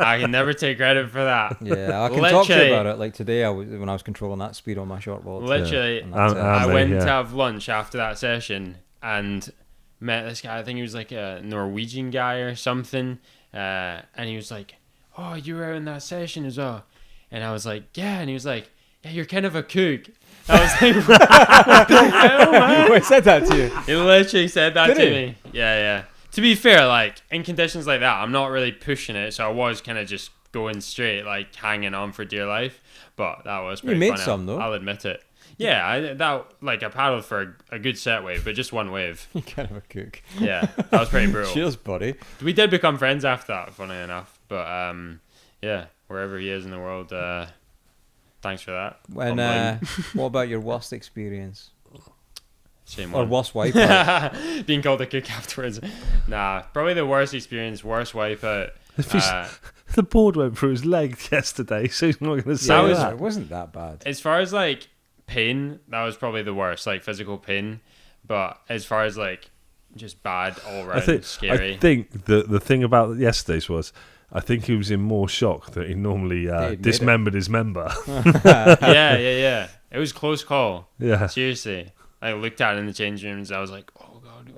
I can never take credit for that. Yeah, I can talk to you Literally- about it. Like today, when I was controlling that speed on my shortboard. Literally, And that's it. I me, went yeah. to have lunch after that session and met this guy. I think he was like a Norwegian guy or something. And he was like, "Oh, you were out in that session as well?" And I was like, "Yeah." And he was like, "Yeah, you're kind of a kook." I was like, "What the hell, man?" Who said that to you? He literally said that Did to he? me. Yeah, yeah. To be fair, like in conditions like that, I'm not really pushing it, so I was kind of just going straight, like hanging on for dear life. But that was pretty made funny. some, though. I'll admit it. Yeah, I paddled for a good set wave, but just one wave. You're kind of a kook. Yeah, that was pretty brutal. Cheers, buddy. We did become friends after that, funny enough. But yeah, wherever he is in the world, thanks for that. And Humbling. what about your worst experience Same or one. worst wipeout? Being called a cook afterwards. Nah, probably the worst experience, worst wipeout. The board went through his leg yesterday, so he's not going to say that. It wasn't that bad. As far as like pain, that was probably the worst, like physical pain. But as far as like just bad all round, scary. I think the thing about yesterday's was, I think he was in more shock that he normally dismembered his member. Yeah. It was close call. Yeah. Seriously. I looked at it in the changing rooms. I was like, oh God.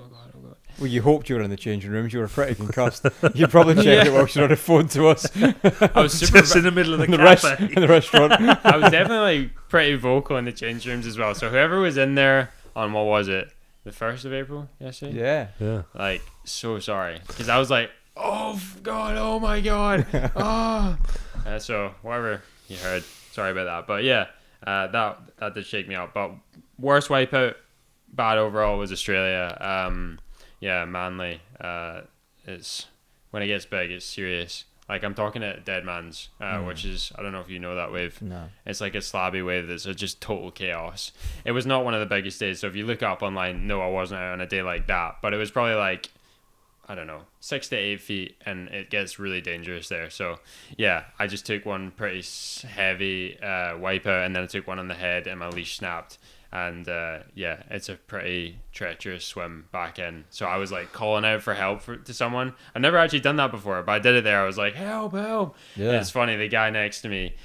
Well, you hoped you were in the changing rooms. You were pretty concussed. You probably checked it while you were on the phone to us. I was super just in the middle of the cafe. In the restaurant. I was definitely pretty vocal in the changing rooms as well. So whoever was in there on, what was it? The 1st of April yesterday? Yeah. Like, so sorry. Because I was like, oh God, oh my God. Oh. So whatever you heard, sorry about that. But yeah, that did shake me up. But worst wipeout, bad overall, was Australia. Yeah, Manly. It's when it gets big, it's serious. Like, I'm talking at Dead Man's, which is, I don't know if you know that wave. No. It's like a slabby wave that's just total chaos. It was not one of the biggest days, so if you look up online, no, I wasn't out on a day like that. But it was probably like, I don't know, 6 to 8 feet, and it gets really dangerous there. So, yeah, I just took one pretty heavy wipeout, and then I took one on the head, and my leash snapped. And yeah, it's a pretty treacherous swim back in. So I was like calling out for help to someone. I've never actually done that before, but I did it there. I was like, help. Yeah. And it's funny, the guy next to me,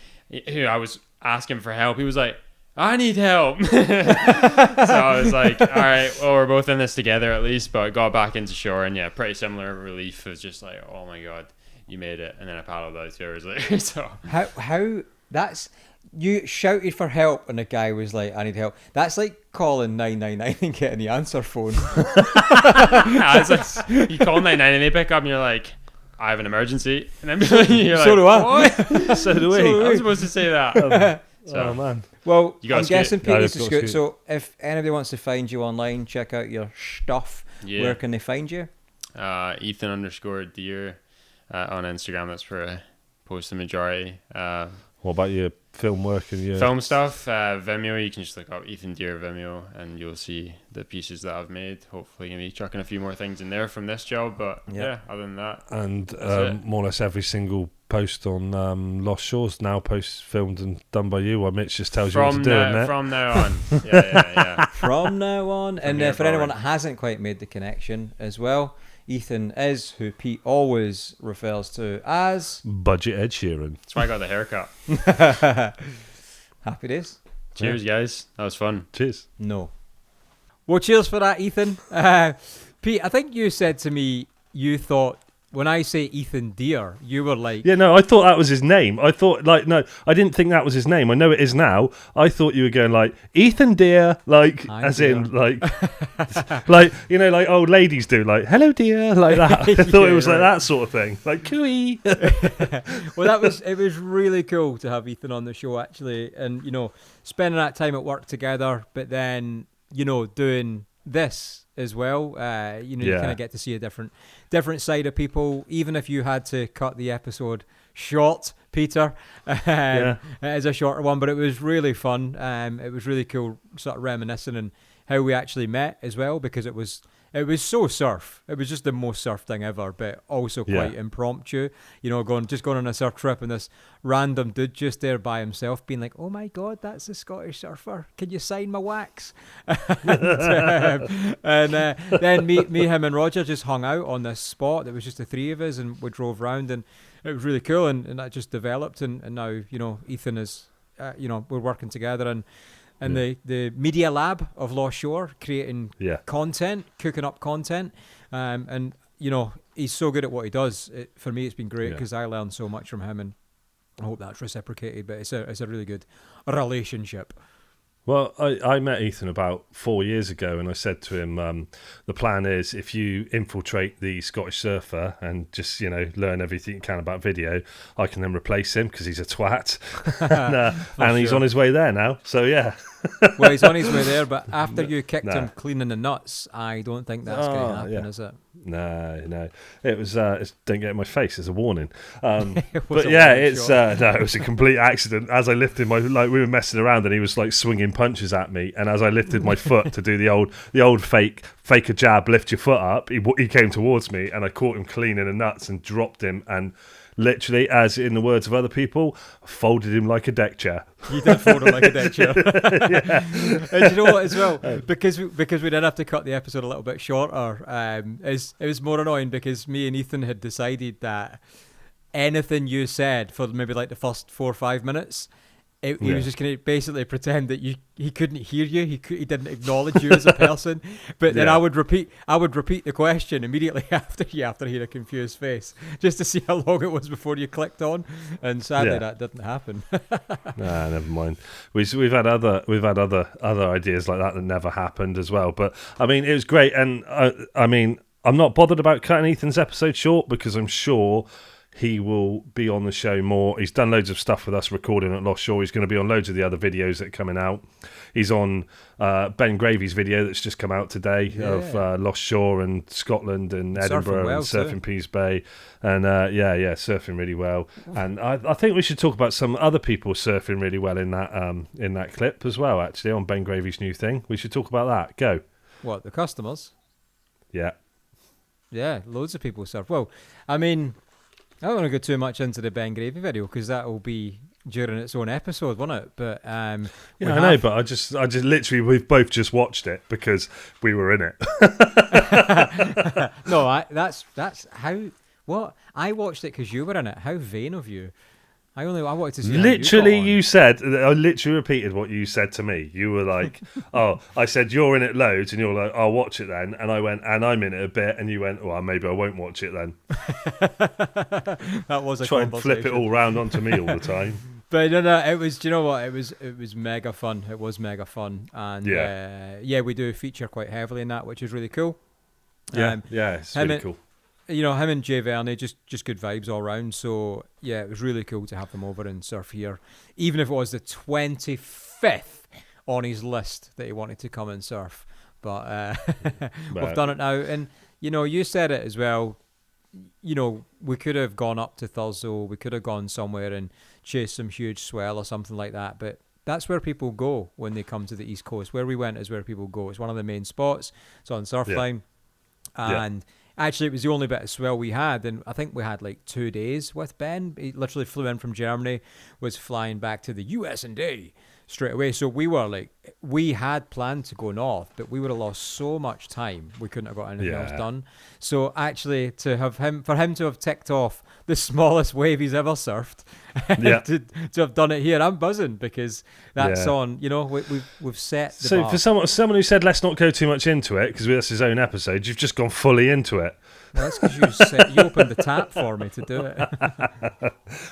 who I was asking for help, he was like, I need help. So I was like, all right, well, we're both in this together at least. But got back into shore, and yeah, pretty similar relief. It was just like, oh my God, you made it. And then I paddled out 2 hours later. So how that's... You shouted for help and the guy was like, I need help. That's like calling 999 and getting the answer phone. Like, you call 999 and they pick up and you're like, I have an emergency. And then you're like, so do I. What? So do we. I was supposed to say that. Oh man. Well, I'm guessing Pete needs to got scoot. So if anybody wants to find you online, check out your stuff. Yeah. Where can they find you? Ethan_Deer on Instagram. That's where I post the majority. What about your film work and your film stuff? Vimeo, you can just look up Ethan Deer Vimeo and you'll see the pieces that I've made. Hopefully gonna be chucking a few more things in there from this job, but yeah, other than that, and more or less every single post on Lost Shores now filmed and done by you, while Mitch just tells you what to do in there. From now on. Yeah. From now on. And for anyone that hasn't quite made the connection as well, Ethan is who Pete always refers to as Budget Ed Sheeran. That's why I got the haircut. Happy days. Cheers, guys. That was fun. Cheers. No. Well, cheers for that, Ethan. Pete, I think you said to me you thought when I say Ethan Deer, you were like... Yeah, no, I thought that was his name. I thought, like, no, I didn't think that was his name. I know it is now. I thought you were going like, Ethan Deer, like, as in, like, like, you know, like old ladies do, like, hello, dear, like that. I thought it was like that sort of thing. Like, cooey. Well, it was really cool to have Ethan on the show, actually. And, you know, spending that time at work together, but then, you know, doing this as well. You kind of get to see a different side of people, even if you had to cut the episode short, Peter. It is a shorter one, but it was really fun. It was really cool, sort of reminiscing and how we actually met as well, because it was so surf. It was just the most surf thing ever, but also quite impromptu. You know, going on a surf trip and this random dude just there by himself being like, oh my God, that's a Scottish surfer. Can you sign my wax? and then me, him and Roger just hung out on this spot. There was just the three of us and we drove round and it was really cool. And that just developed. And now, you know, Ethan is, we're working together and the media lab of Lost Shore, creating content, cooking up content. And, you know, he's so good at what he does. For me, it's been great because I learned so much from him, and I hope that's reciprocated. But it's a really good relationship. Well, I met Ethan about 4 years ago, and I said to him, the plan is if you infiltrate the Scottish surfer and just, you know, learn everything you can about video, I can then replace him because he's a twat. And he's on his way there now. So, yeah. Well, he's on his way there, but after you kicked him clean in the nuts, I don't think that's going to happen, is it? No. It was, don't get in my face, it's a warning. But It was a complete accident. As I lifted we were messing around and he was like swinging punches at me. And as I lifted my foot to do the old fake a jab, lift your foot up, he came towards me and I caught him clean in the nuts and dropped him and literally, as in the words of other people, folded him like a deck chair. You did fold him like a deck chair. And you know what, as well, because we did have to cut the episode a little bit shorter, it was more annoying because me and Ethan had decided that anything you said for maybe like the first 4 or 5 minutes, he was just going to basically pretend that he couldn't hear you. He didn't acknowledge you as a person. But then I would repeat the question immediately after he had a confused face, just to see how long it was before you clicked on. And sadly, that didn't happen. Nah, never mind. We've had other ideas like that never happened as well. But I mean, it was great. And I mean, I'm not bothered about cutting Ethan's episode short because I'm sure he will be on the show more. He's done loads of stuff with us recording at Lost Shore. He's going to be on loads of the other videos that are coming out. He's on Ben Gravy's video that's just come out today of Lost Shore and Scotland and Edinburgh and surfing Pease Bay. And surfing really well. And I think we should talk about some other people surfing really well in that clip as well, actually, on Ben Gravy's new thing. We should talk about that. Go. What, the customers? Yeah. Yeah, loads of people surf. Well, I mean, I don't want to go too much into the Ben Gravy video because that will be during its own episode, won't it? But I know, but I just literally, we've both just watched it because we were in it. No, that's how. What? I watched it because you were in it. How vain of you! I wanted to see. Literally, you said. I literally repeated what you said to me. You were like, "Oh," I said, "You're in it loads," and you're like, "I'll watch it then." And I went, "And I'm in it a bit," and you went, "Well, maybe I won't watch it then." That was a try and flip it all round onto me all the time. But no, it was. Do you know what? It was mega fun. It was mega fun, and we do feature quite heavily in that, which is really cool. It's really cool. You know, him and Jay Verney, just good vibes all round. So, yeah, it was really cool to have them over and surf here. Even if it was the 25th on his list that he wanted to come and surf. But we've done it now. And, you know, you said it as well. You know, we could have gone up to Thurso. We could have gone somewhere and chased some huge swell or something like that. But that's where people go when they come to the East Coast. Where we went is where people go. It's one of the main spots. It's on Surfline. And... actually, it was the only bit of swell we had, and I think we had like 2 days with Ben. He literally flew in from Germany, was flying back to the US&A straight away. So we had planned to go north, but we would have lost so much time. We couldn't have got anything else done. So actually, for him to have ticked off the smallest wave he's ever surfed, to have done it here, I'm buzzing because that's on. You know, we've set the bar. For someone who said let's not go too much into it because that's his own episode, you've just gone fully into it. Well, that's because you opened the tap for me to do it.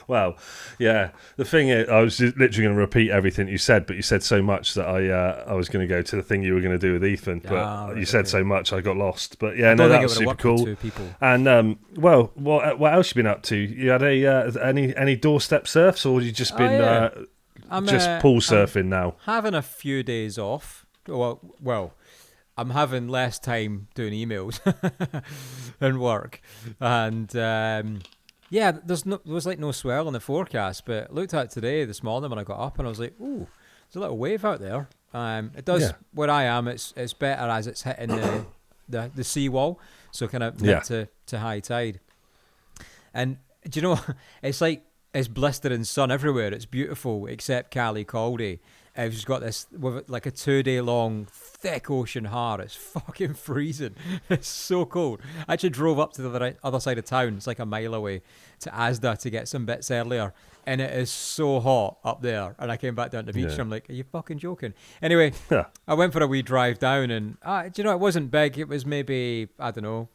Well, yeah. The thing is, I was literally going to repeat everything you said, but you said so much that I was going to go to the thing you were going to do with Ethan, but you said so much I got lost. But yeah, no, that was super cool. And what else you been up to? You had any doorstep surfs, or you just been pool surfing now? Having a few days off. Well. I'm having less time doing emails and work, and there was like no swell in the forecast. But I looked at it today, this morning when I got up, and I was like, "Ooh, there's a little wave out there." It does where I am. It's better as it's hitting the seawall, so kind of mid to high tide. And do you know, it's like it's blistering sun everywhere. It's beautiful except Cali Caldy. I've just got this with like a 2-day long thick ocean hard. It's fucking freezing. It's so cold. I actually drove up to the other side of town. It's like a mile away to Asda to get some bits earlier, and it is so hot up there. And I came back down to the beach. And I'm like, are you fucking joking? Anyway, I went for a wee drive down, and do you know, it wasn't big. It was maybe, I don't know,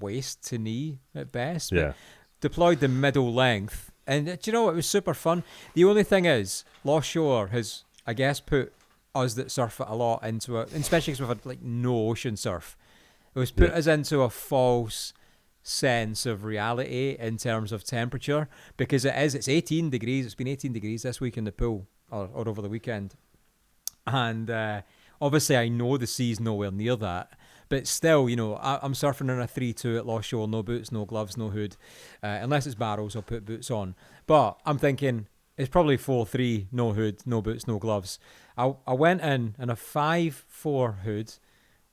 waist to knee at best. But deployed the middle length. And do you know, it was super fun. The only thing is, Lost Shore has, I guess, put us that surf it a lot into it, especially because we've had like no ocean surf. It was put us into a false sense of reality in terms of temperature, because it's 18 degrees. It's been 18 degrees this week in the pool or over the weekend. And obviously I know the sea's nowhere near that. But still, you know, I'm surfing on a 3-2 at Lost Shore, no boots, no gloves, no hood. Unless it's barrels, I'll put boots on. But I'm thinking it's probably 4-3, no hood, no boots, no gloves. I went in a 5-4 hood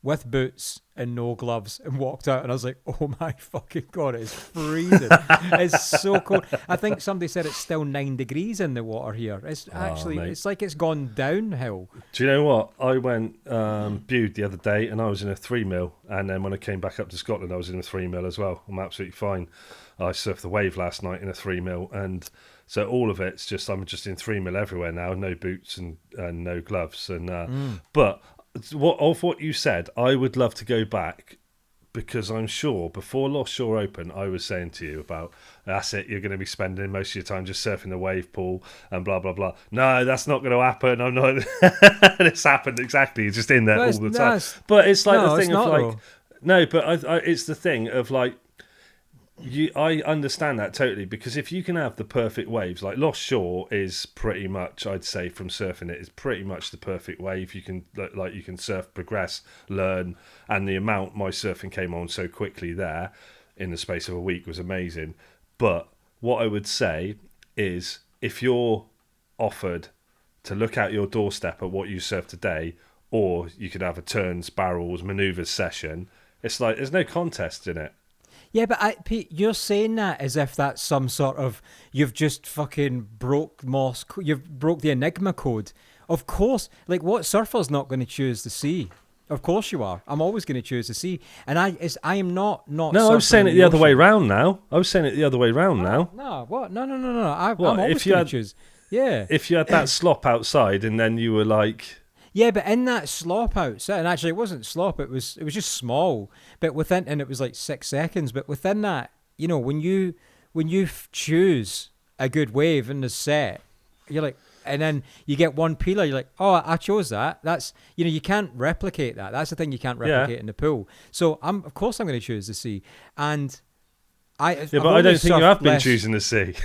with boots and no gloves and walked out, and I was like, oh my fucking God, it's freezing. It's so cold. I think somebody said it's still 9 degrees in the water here. It's actually, it's like it's gone downhill. Do you know what? I went Bude the other day, and I was in a 3 mil, and then when I came back up to Scotland, I was in a 3 mil as well. I'm absolutely fine. I surfed the wave last night in a 3 mil, and so all of it's just, I'm just in 3 mil everywhere now, no boots and no gloves. And but what you said, I would love to go back, because I'm sure before Lost Shore Open, I was saying to you about, that's it, you're going to be spending most of your time just surfing the wave pool and blah, blah, blah. No, that's not going to happen. I'm not. It's happened exactly. You're just in there all the time. But it's like the thing of like, though. No, but it's the thing of like, I understand that totally, because if you can have the perfect waves, like Lost Shore is pretty much, I'd say from surfing it, is pretty much the perfect wave. You can you can surf, progress, learn, and the amount my surfing came on so quickly there in the space of a week was amazing. But what I would say is, if you're offered to look out your doorstep at what you surf today, or you could have a turns, barrels, manoeuvres session, it's like there's no contest in it. Yeah, but Pete, you're saying that as if that's some sort of, you've just fucking broke you've broke the Enigma code. Of course, like, what surfer's not going to choose the sea? Of course you are. I'm always going to choose the sea, and I am not. No, I was saying it the other way round now. I was saying it the other way round now. No, what? No. I'm always going to choose. Yeah. If you had that slop outside, and then you were like. Yeah, but in that slop outside, and actually it wasn't slop, it was just small, but within, and it was like 6 seconds, but within that, you know, when you choose a good wave in the set, you're like, and then you get one peeler, you're like, oh, I chose that. That's, you know, you can't replicate that. That's the thing you can't replicate in the pool. So of course I'm going to choose the sea. And but I don't think you have been choosing the sea.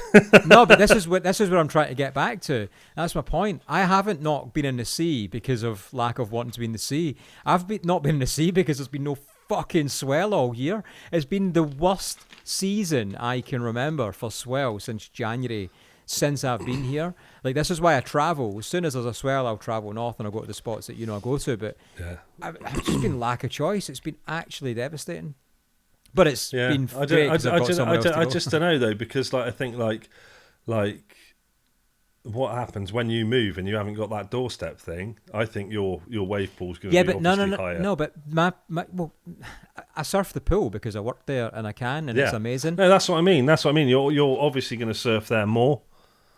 No, but this is what I'm trying to get back to. That's my point. I haven't not been in the sea because of lack of wanting to be in the sea. I've not been in the sea because there's been no fucking swell all year. It's been the worst season I can remember for swell since January, since I've been here. Like, this is why I travel. As soon as there's a swell, I'll travel north and I'll go to the spots that I go to. But I've just been lack of choice. It's been actually devastating. But it's been great. I just don't know though, because like I think like what happens when you move and you haven't got that doorstep thing. I think your wave pool's going to be obviously higher. No, but I surf the pool because I work there and I can, and it's amazing. No, that's what I mean. You're obviously going to surf there more.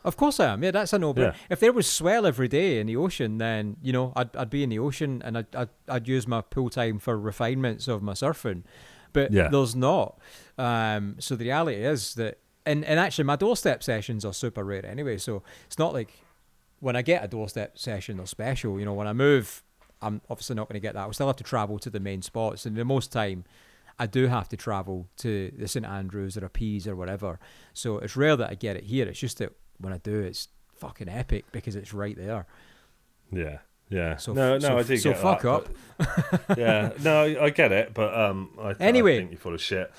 Of course I am. Yeah, that's a no-brainer. Yeah. If there was swell every day in the ocean, then I'd be in the ocean and I'd use my pool time for refinements of my surfing. But there's not. So the reality is that, and actually my doorstep sessions are super rare anyway. So it's not like when I get a doorstep session, they're special. You know, when I move, I'm obviously not going to get that. I'll still have to travel to the main spots. And the most time, I do have to travel to the St Andrews or a Pease or whatever. So it's rare that I get it here. It's just that when I do, it's fucking epic because it's right there. Yeah. Yeah. So, I do get so fuck that, up. Yeah. No, I get it, but I think you're full of shit.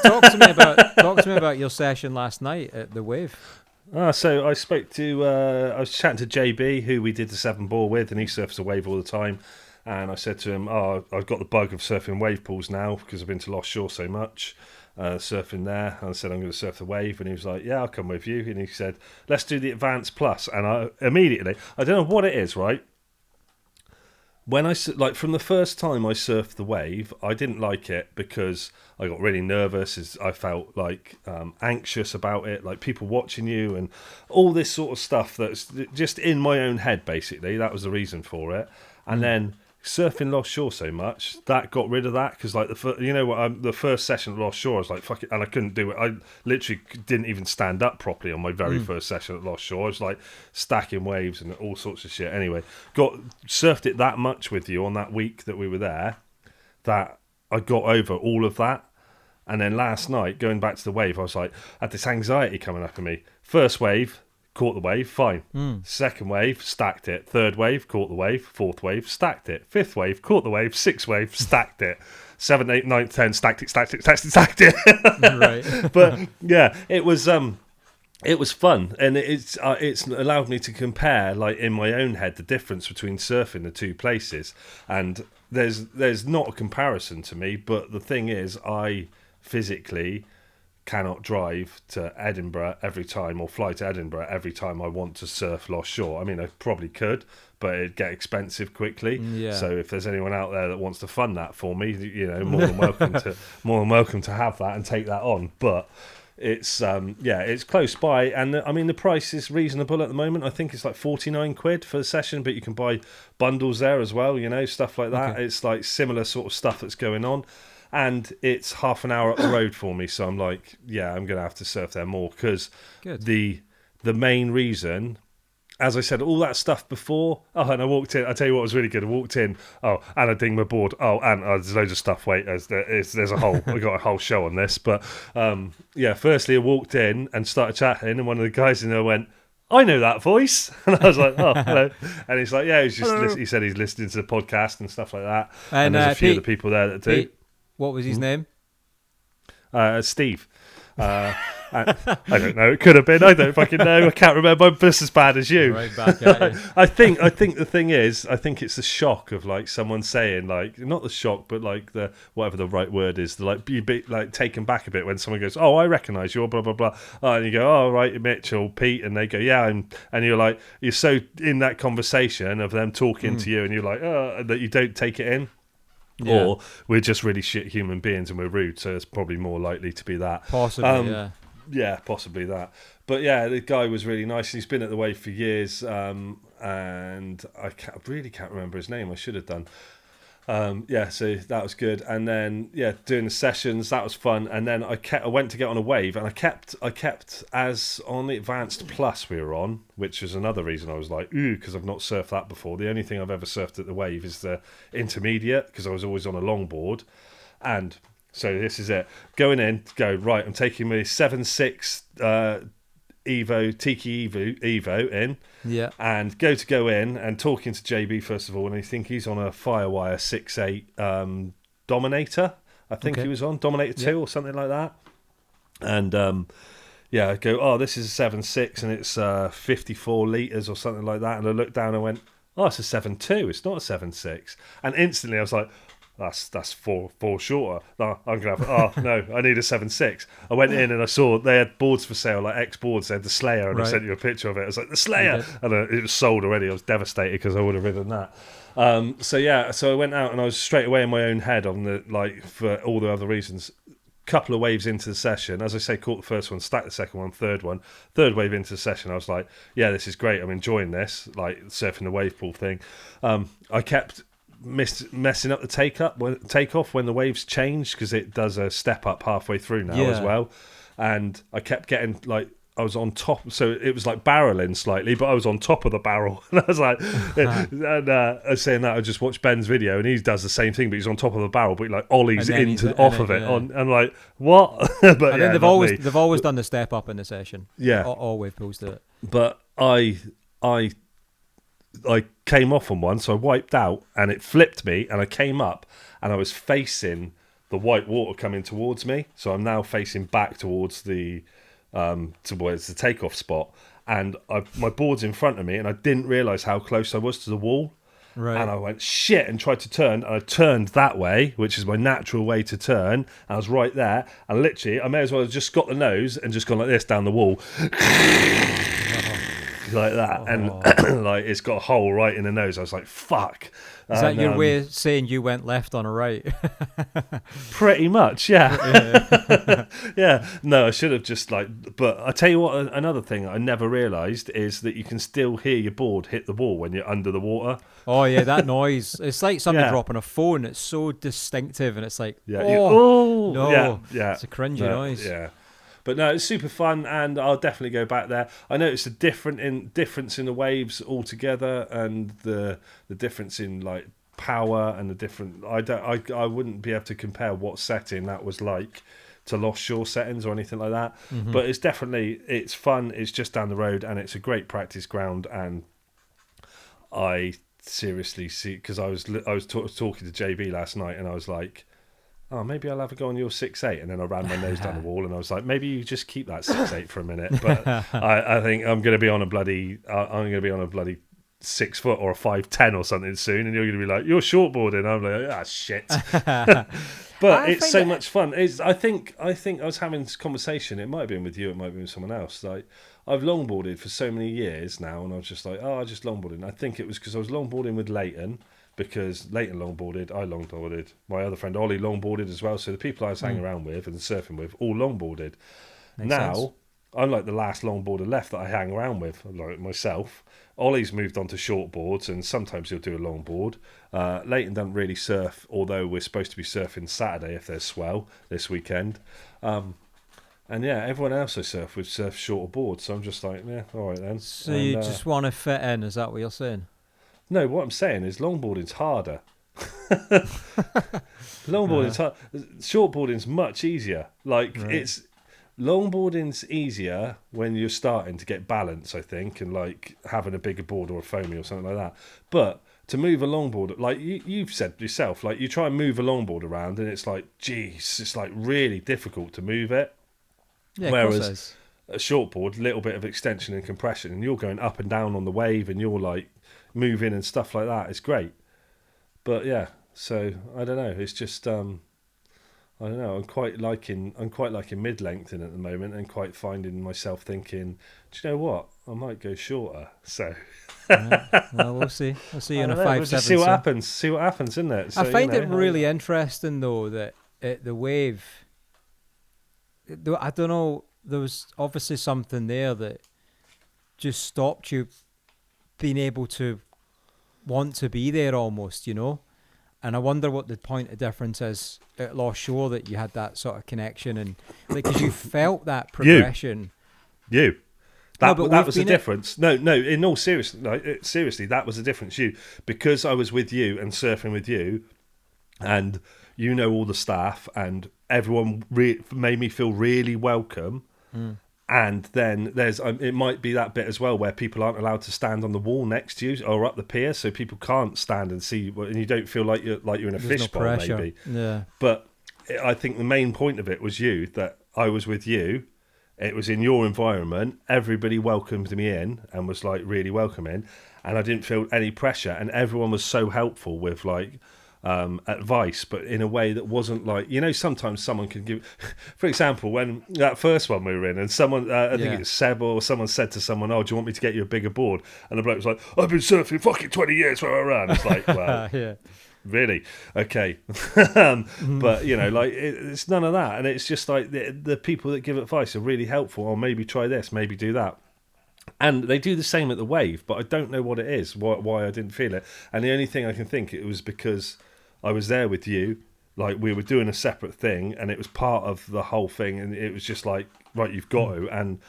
Talk to me about your session last night at the Wave. So I spoke to I was chatting to JB, who we did the 7-ball with, and he surfs a wave all the time. And I said to him, I've got the bug of surfing wave pools now because I've been to Lost Shore so much. Surfing there, and I said I'm going to surf the wave, and he was like, yeah, I'll come with you. And he said, let's do the Advanced Plus. And I immediately, I don't know what it is, right? When from the first time I surfed the wave, I didn't like it because I got really nervous. I felt like anxious about it, like people watching you and all this sort of stuff that's just in my own head, basically. That was the reason for it. And then surfing Lost Shore so much, that got rid of that, because like the first session at Lost Shore, I was like, fuck it, and I couldn't do it. I literally didn't even stand up properly on my very first session at Lost Shore. I was like stacking waves and all sorts of shit. Anyway, surfed it that much with you on that week that we were there that I got over all of that. And then last night, going back to the wave, I was like, I had this anxiety coming up in me. First wave, caught the wave, fine. Second wave, stacked it. Third wave, caught the wave. Fourth wave, stacked it. Fifth wave, caught the wave. Sixth wave, stacked it. 7, 8, 9, 10, stacked it. Right. But yeah, it was fun, and it's allowed me to compare, like, in my own head, the difference between surfing the two places. And there's not a comparison to me, but the thing is, I physically cannot drive to Edinburgh every time, or fly to Edinburgh every time I want to surf Lost Shore. I mean, I probably could, but it'd get expensive quickly. Yeah. So if there's anyone out there that wants to fund that for me, you know, more than welcome to have that and take that on. But it's it's close by, and I mean the price is reasonable at the moment. I think it's like 49 quid for the session, but you can buy bundles there as well, you know, stuff like that. Okay. It's like similar sort of stuff that's going on. And it's half an hour up the road for me, so I'm like, yeah, I'm going to have to surf there more, because the main reason, as I said, all that stuff before, and I walked in, I tell you what was really good, I walked in, and I dinged my board, and there's loads of stuff, wait, there's a whole, I got a whole show on this, but firstly I walked in and started chatting, and one of the guys in there went, I know that voice. And I was like, oh, hello. And he's like, yeah, he said he's listening to the podcast and stuff like that, and there's a few of the people there that do. Pete, what was his name? Steve. I don't know. It could have been. I don't fucking know. I can't remember. I'm just as bad as you. Right back at you. I think the thing is, I think it's the shock of, like, someone saying, like, not the shock, but like the whatever the right word is, the, like, you be like taken back a bit when someone goes, oh, I recognise you, blah blah blah, and you go, oh, right, Mitch or Pete, and they go, yeah, and you're like, you're so in that conversation of them talking to you, and you're like, that you don't take it in. Yeah. Or we're just really shit human beings and we're rude, so it's probably more likely to be that. Possibly, yeah, possibly that. But yeah, the guy was really nice. He's been at the wave for years, and I really can't remember his name. I should have done. So that was good. And then doing the sessions, that was fun. And then I went to get on a wave, and I kept as on the Advanced Plus we were on, which is another reason I was like, ooh, because I've not surfed that before. The only thing I've ever surfed at the wave is the Intermediate, because I was always on a longboard. And so this is it. Going in, right, I'm taking my 7.6 Tiki Evo in. Yeah. And go in and talking to JB first of all, and I think he's on a Firewire 6.8 Dominator. I think he was on Dominator 2 or something like that. And I go, oh, this is a 7.6 and it's 54 litres or something like that. And I looked down and went, oh, it's a 7.2. It's not a 7.6. And instantly I was like, that's four shorter. No, I'm gonna have. Oh no, I need a 7.6. I went in and I saw they had boards for sale, like X boards. They had the Slayer, and I sent you a picture of it. I was like, the Slayer, and it was sold already. I was devastated because I would have ridden that. So I went out and I was straight away in my own head on the, like, for all the other reasons. Couple of waves into the session, as I say, caught the first one, stacked the second one, third wave into the session. I was like, yeah, this is great. I'm enjoying this, like surfing the wave pool thing. I kept messing up the takeoff when the waves changed, because it does a step up halfway through now as well, and I kept getting, like, I was on top, so it was like barreling slightly, but I was on top of the barrel, and I was like, and I was saying that I just watched Ben's video, and he does the same thing, but he's on top of the barrel, but he, like, ollies off of it. I'm like, what? But and then they've always done the step up in the session. Yeah, all wave pools do it. But I came off on one, so I wiped out, and it flipped me, and I came up, and I was facing the white water coming towards me. So I'm now facing back towards the takeoff spot, and my board's in front of me, and I didn't realise how close I was to the wall. Right. And I went, shit, and tried to turn, and I turned that way, which is my natural way to turn, and I was right there, and literally, I may as well have just got the nose and just gone like this down the wall. Like that, and like, it's got a hole right in the nose. I was like, fuck. Is that your way of saying you went left on a right? Pretty much, yeah. Yeah, no, I should have just, like, but I tell you what, another thing I never realised is that you can still hear your board hit the wall when you're under the water. Oh yeah, that noise. It's like somebody dropping a phone. It's so distinctive, and it's like, no, it's a cringy noise. Yeah. But no, it's super fun, and I'll definitely go back there. I noticed a difference in the waves altogether, and the difference in, like, power, and the different. I wouldn't be able to compare what setting that was like to Lost Shore settings or anything like that. But it's fun. It's just down the road, and it's a great practice ground. And I seriously see, because I was talking to JB last night, and I was like, oh, maybe I'll have a go on your 6.8, and then I ran my nose down the wall, and I was like, maybe you just keep that 6.8 for a minute. But I think I'm going to be on a bloody 6 foot or a 5'10" or something soon, and you're going to be like, you're shortboarding. I'm like, shit. But it's so much fun. I think I was having this conversation. It might have been with you. It might have been with someone else. Like, I've longboarded for so many years now, and I was just like, I just longboarded. And I think it was because I was longboarding with Leighton, because Leighton longboarded, I longboarded. My other friend Ollie longboarded as well. So the people I was hanging around with and surfing with all longboarded. Makes now, sense. I'm like the last longboarder left that I hang around with, like myself. Ollie's moved on to shortboards, and sometimes he'll do a longboard. Leighton doesn't really surf, although we're supposed to be surfing Saturday if there's swell this weekend. And yeah, everyone else I surf with surf shorter boards, so I'm just like, yeah, all right then. So you just want to fit in, is that what you're saying? No, what I'm saying is longboarding's harder. Longboarding's hard. Shortboarding's much easier. Like, longboarding's easier when you're starting to get balance, I think, and like having a bigger board or a foamy or something like that. But to move a longboard, like you've said yourself, like you try and move a longboard around, and it's like, geez, it's like really difficult to move it. Yeah, whereas a shortboard, little bit of extension and compression, and you're going up and down on the wave, and you're like moving and stuff like that. It's great. But yeah, so I don't know. It's just I don't know. I'm quite liking mid-lengthening at the moment, and quite finding myself thinking, do you know what? I might go shorter. So well, we'll see. We'll see you in a 5'7". We'll just see what happens. See what happens, isn't it? So, I find it really interesting though that the wave. I don't know. There was obviously something there that just stopped you being able to want to be there almost, you know. And I wonder what the point of difference is at Lost Shore, that you had that sort of connection, and because you felt that progression. That was the difference. No. In all seriously, that was the difference. Because I was with you and surfing with you, and you know all the staff, and everyone made me feel really welcome. And then there's it might be that bit as well where people aren't allowed to stand on the wall next to you or up the pier, so people can't stand and see, and you don't feel like you're in a fishbowl, maybe. Yeah. But I think the main point of it was that I was with you. It was in your environment. Everybody welcomed me in and was like really welcoming, and I didn't feel any pressure. And everyone was so helpful with like advice, but in a way that wasn't like, you know, sometimes someone can give, for example, when that first one we were in, and someone, I think it's Seb or someone said to someone, oh, do you want me to get you a bigger board? And the bloke was like, I've been surfing fucking 20 years where I ran. It's like, well, really? Okay. But, you know, like, it's none of that. And it's just like the people that give advice are really helpful. Or maybe try this, maybe do that. And they do the same at the wave, but I don't know what it is, why I didn't feel it. And the only thing I can think, it was because I was there with you, like we were doing a separate thing, and it was part of the whole thing, and it was just like, right, you've got to. And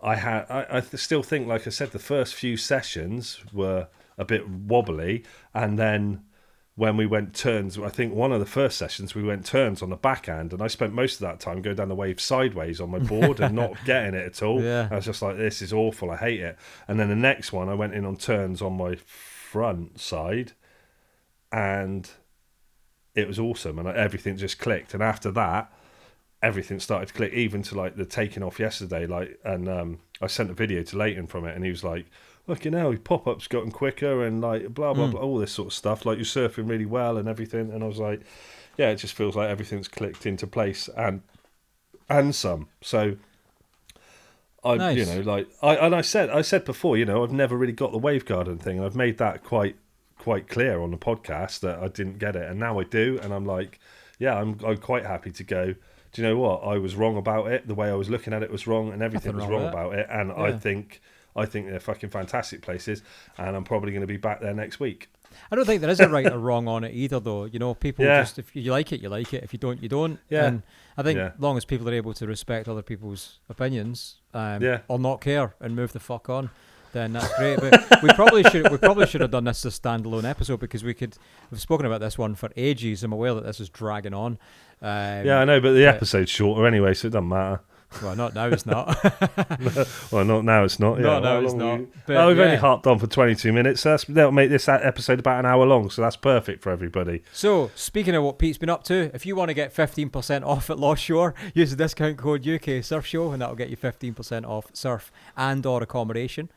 I still think, like I said, the first few sessions were a bit wobbly, and then when we went turns, I think one of the first sessions we went turns on the backhand, and I spent most of that time going down the wave sideways on my board and not getting it at all. I was just like, this is awful, I hate it. And then the next one I went in on turns on my front side, and it was awesome, and everything just clicked. And after that, everything started to click, even to like the taking off yesterday. Like, and I sent a video to Leighton from it, and he was like, "Fucking hell, your pop-up's gotten quicker, and like blah blah blah, all this sort of stuff. Like, you're surfing really well and everything." And I was like, "Yeah, it just feels like everything's clicked into place and some." So I, you know, like I said before, you know, I've never really got the wave garden thing. I've made that quite clear on the podcast that I didn't get it, and now I do, and I'm like, yeah, I'm quite happy to go, do you know what, I was wrong about it, the way I was looking at it was wrong, and everything was wrong about it, and I think they're fucking fantastic places, and I'm probably going to be back there next week. I don't think there is a right or wrong on it either, though. You know, people just, if you like it, you like it. If you don't, you don't. And I think as long as people are able to respect other people's opinions, or not care and move the fuck on, then that's great. But we probably should have done this as a standalone episode, because we've spoken about this one for ages. I'm aware that this is dragging on. Yeah, I know, but the episode's shorter anyway, so it doesn't matter. Well, not now, it's not. Well, not now, it's not. Not now, it's not. We've only harped on for 22 minutes. So that'll make this episode about an hour long, so that's perfect for everybody. So, speaking of what Pete's been up to, if you want to get 15% off at Lost Shore, use the discount code UK Surf Show, and that'll get you 15% off surf and or accommodation.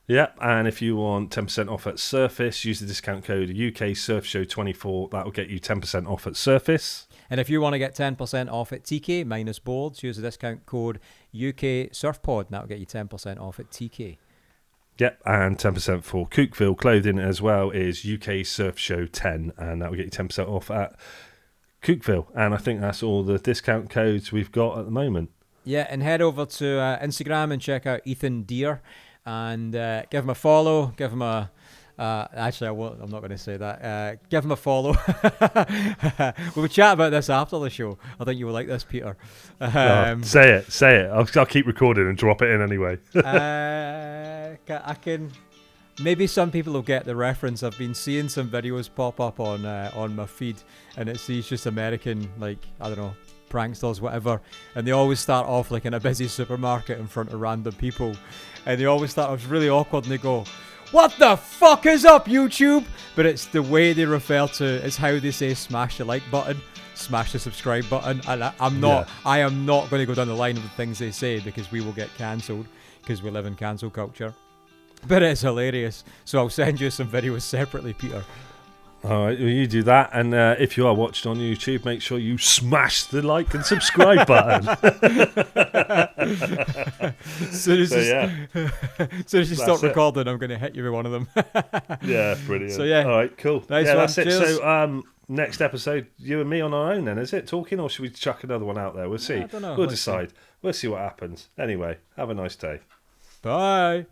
Yeah, and if you want 10% off at Surface, use the discount code UK Surf Show 24. That'll get you 10% off at Surface. And if you want to get 10% off at TK minus boards, use the discount code UK Surfpod, and that'll get you 10% off at TK. Yep, and 10% for Cookville clothing as well is UK Surf Show 10, and that will get you 10% off at Cookville. And I think that's all the discount codes we've got at the moment. Yeah, and head over to Instagram and check out Ethan Deere, and give him a follow, give him a... actually, I'm not going to say that. Give him a follow. We'll chat about this after the show. I think you will like this, Peter. Say it. I'll keep recording and drop it in anyway. I can. Maybe some people will get the reference. I've been seeing some videos pop up on my feed, and it's these just American, like, I don't know, pranksters, whatever, and they always start off like in a busy supermarket in front of random people, and they always start off really awkward, and they go, "What the fuck is up, YouTube?" But it's the way they refer to it. It's how they say smash the like button, smash the subscribe button. And I am not going to go down the line of the things they say, because we will get cancelled, because we live in cancel culture. But it's hilarious. So I'll send you some videos separately, Peter. All right, well, you do that, and if you are watching on YouTube, make sure you smash the like and subscribe button. As soon as you stop recording, I'm going to hit you with one of them. Yeah, brilliant. So yeah, all right, cool. Nice yeah, one. That's it. Cheers. So next episode, you and me on our own then, is it? Talking, or should we chuck another one out there? We'll see. I don't know. We'll decide. We'll see what happens. Anyway, have a nice day. Bye.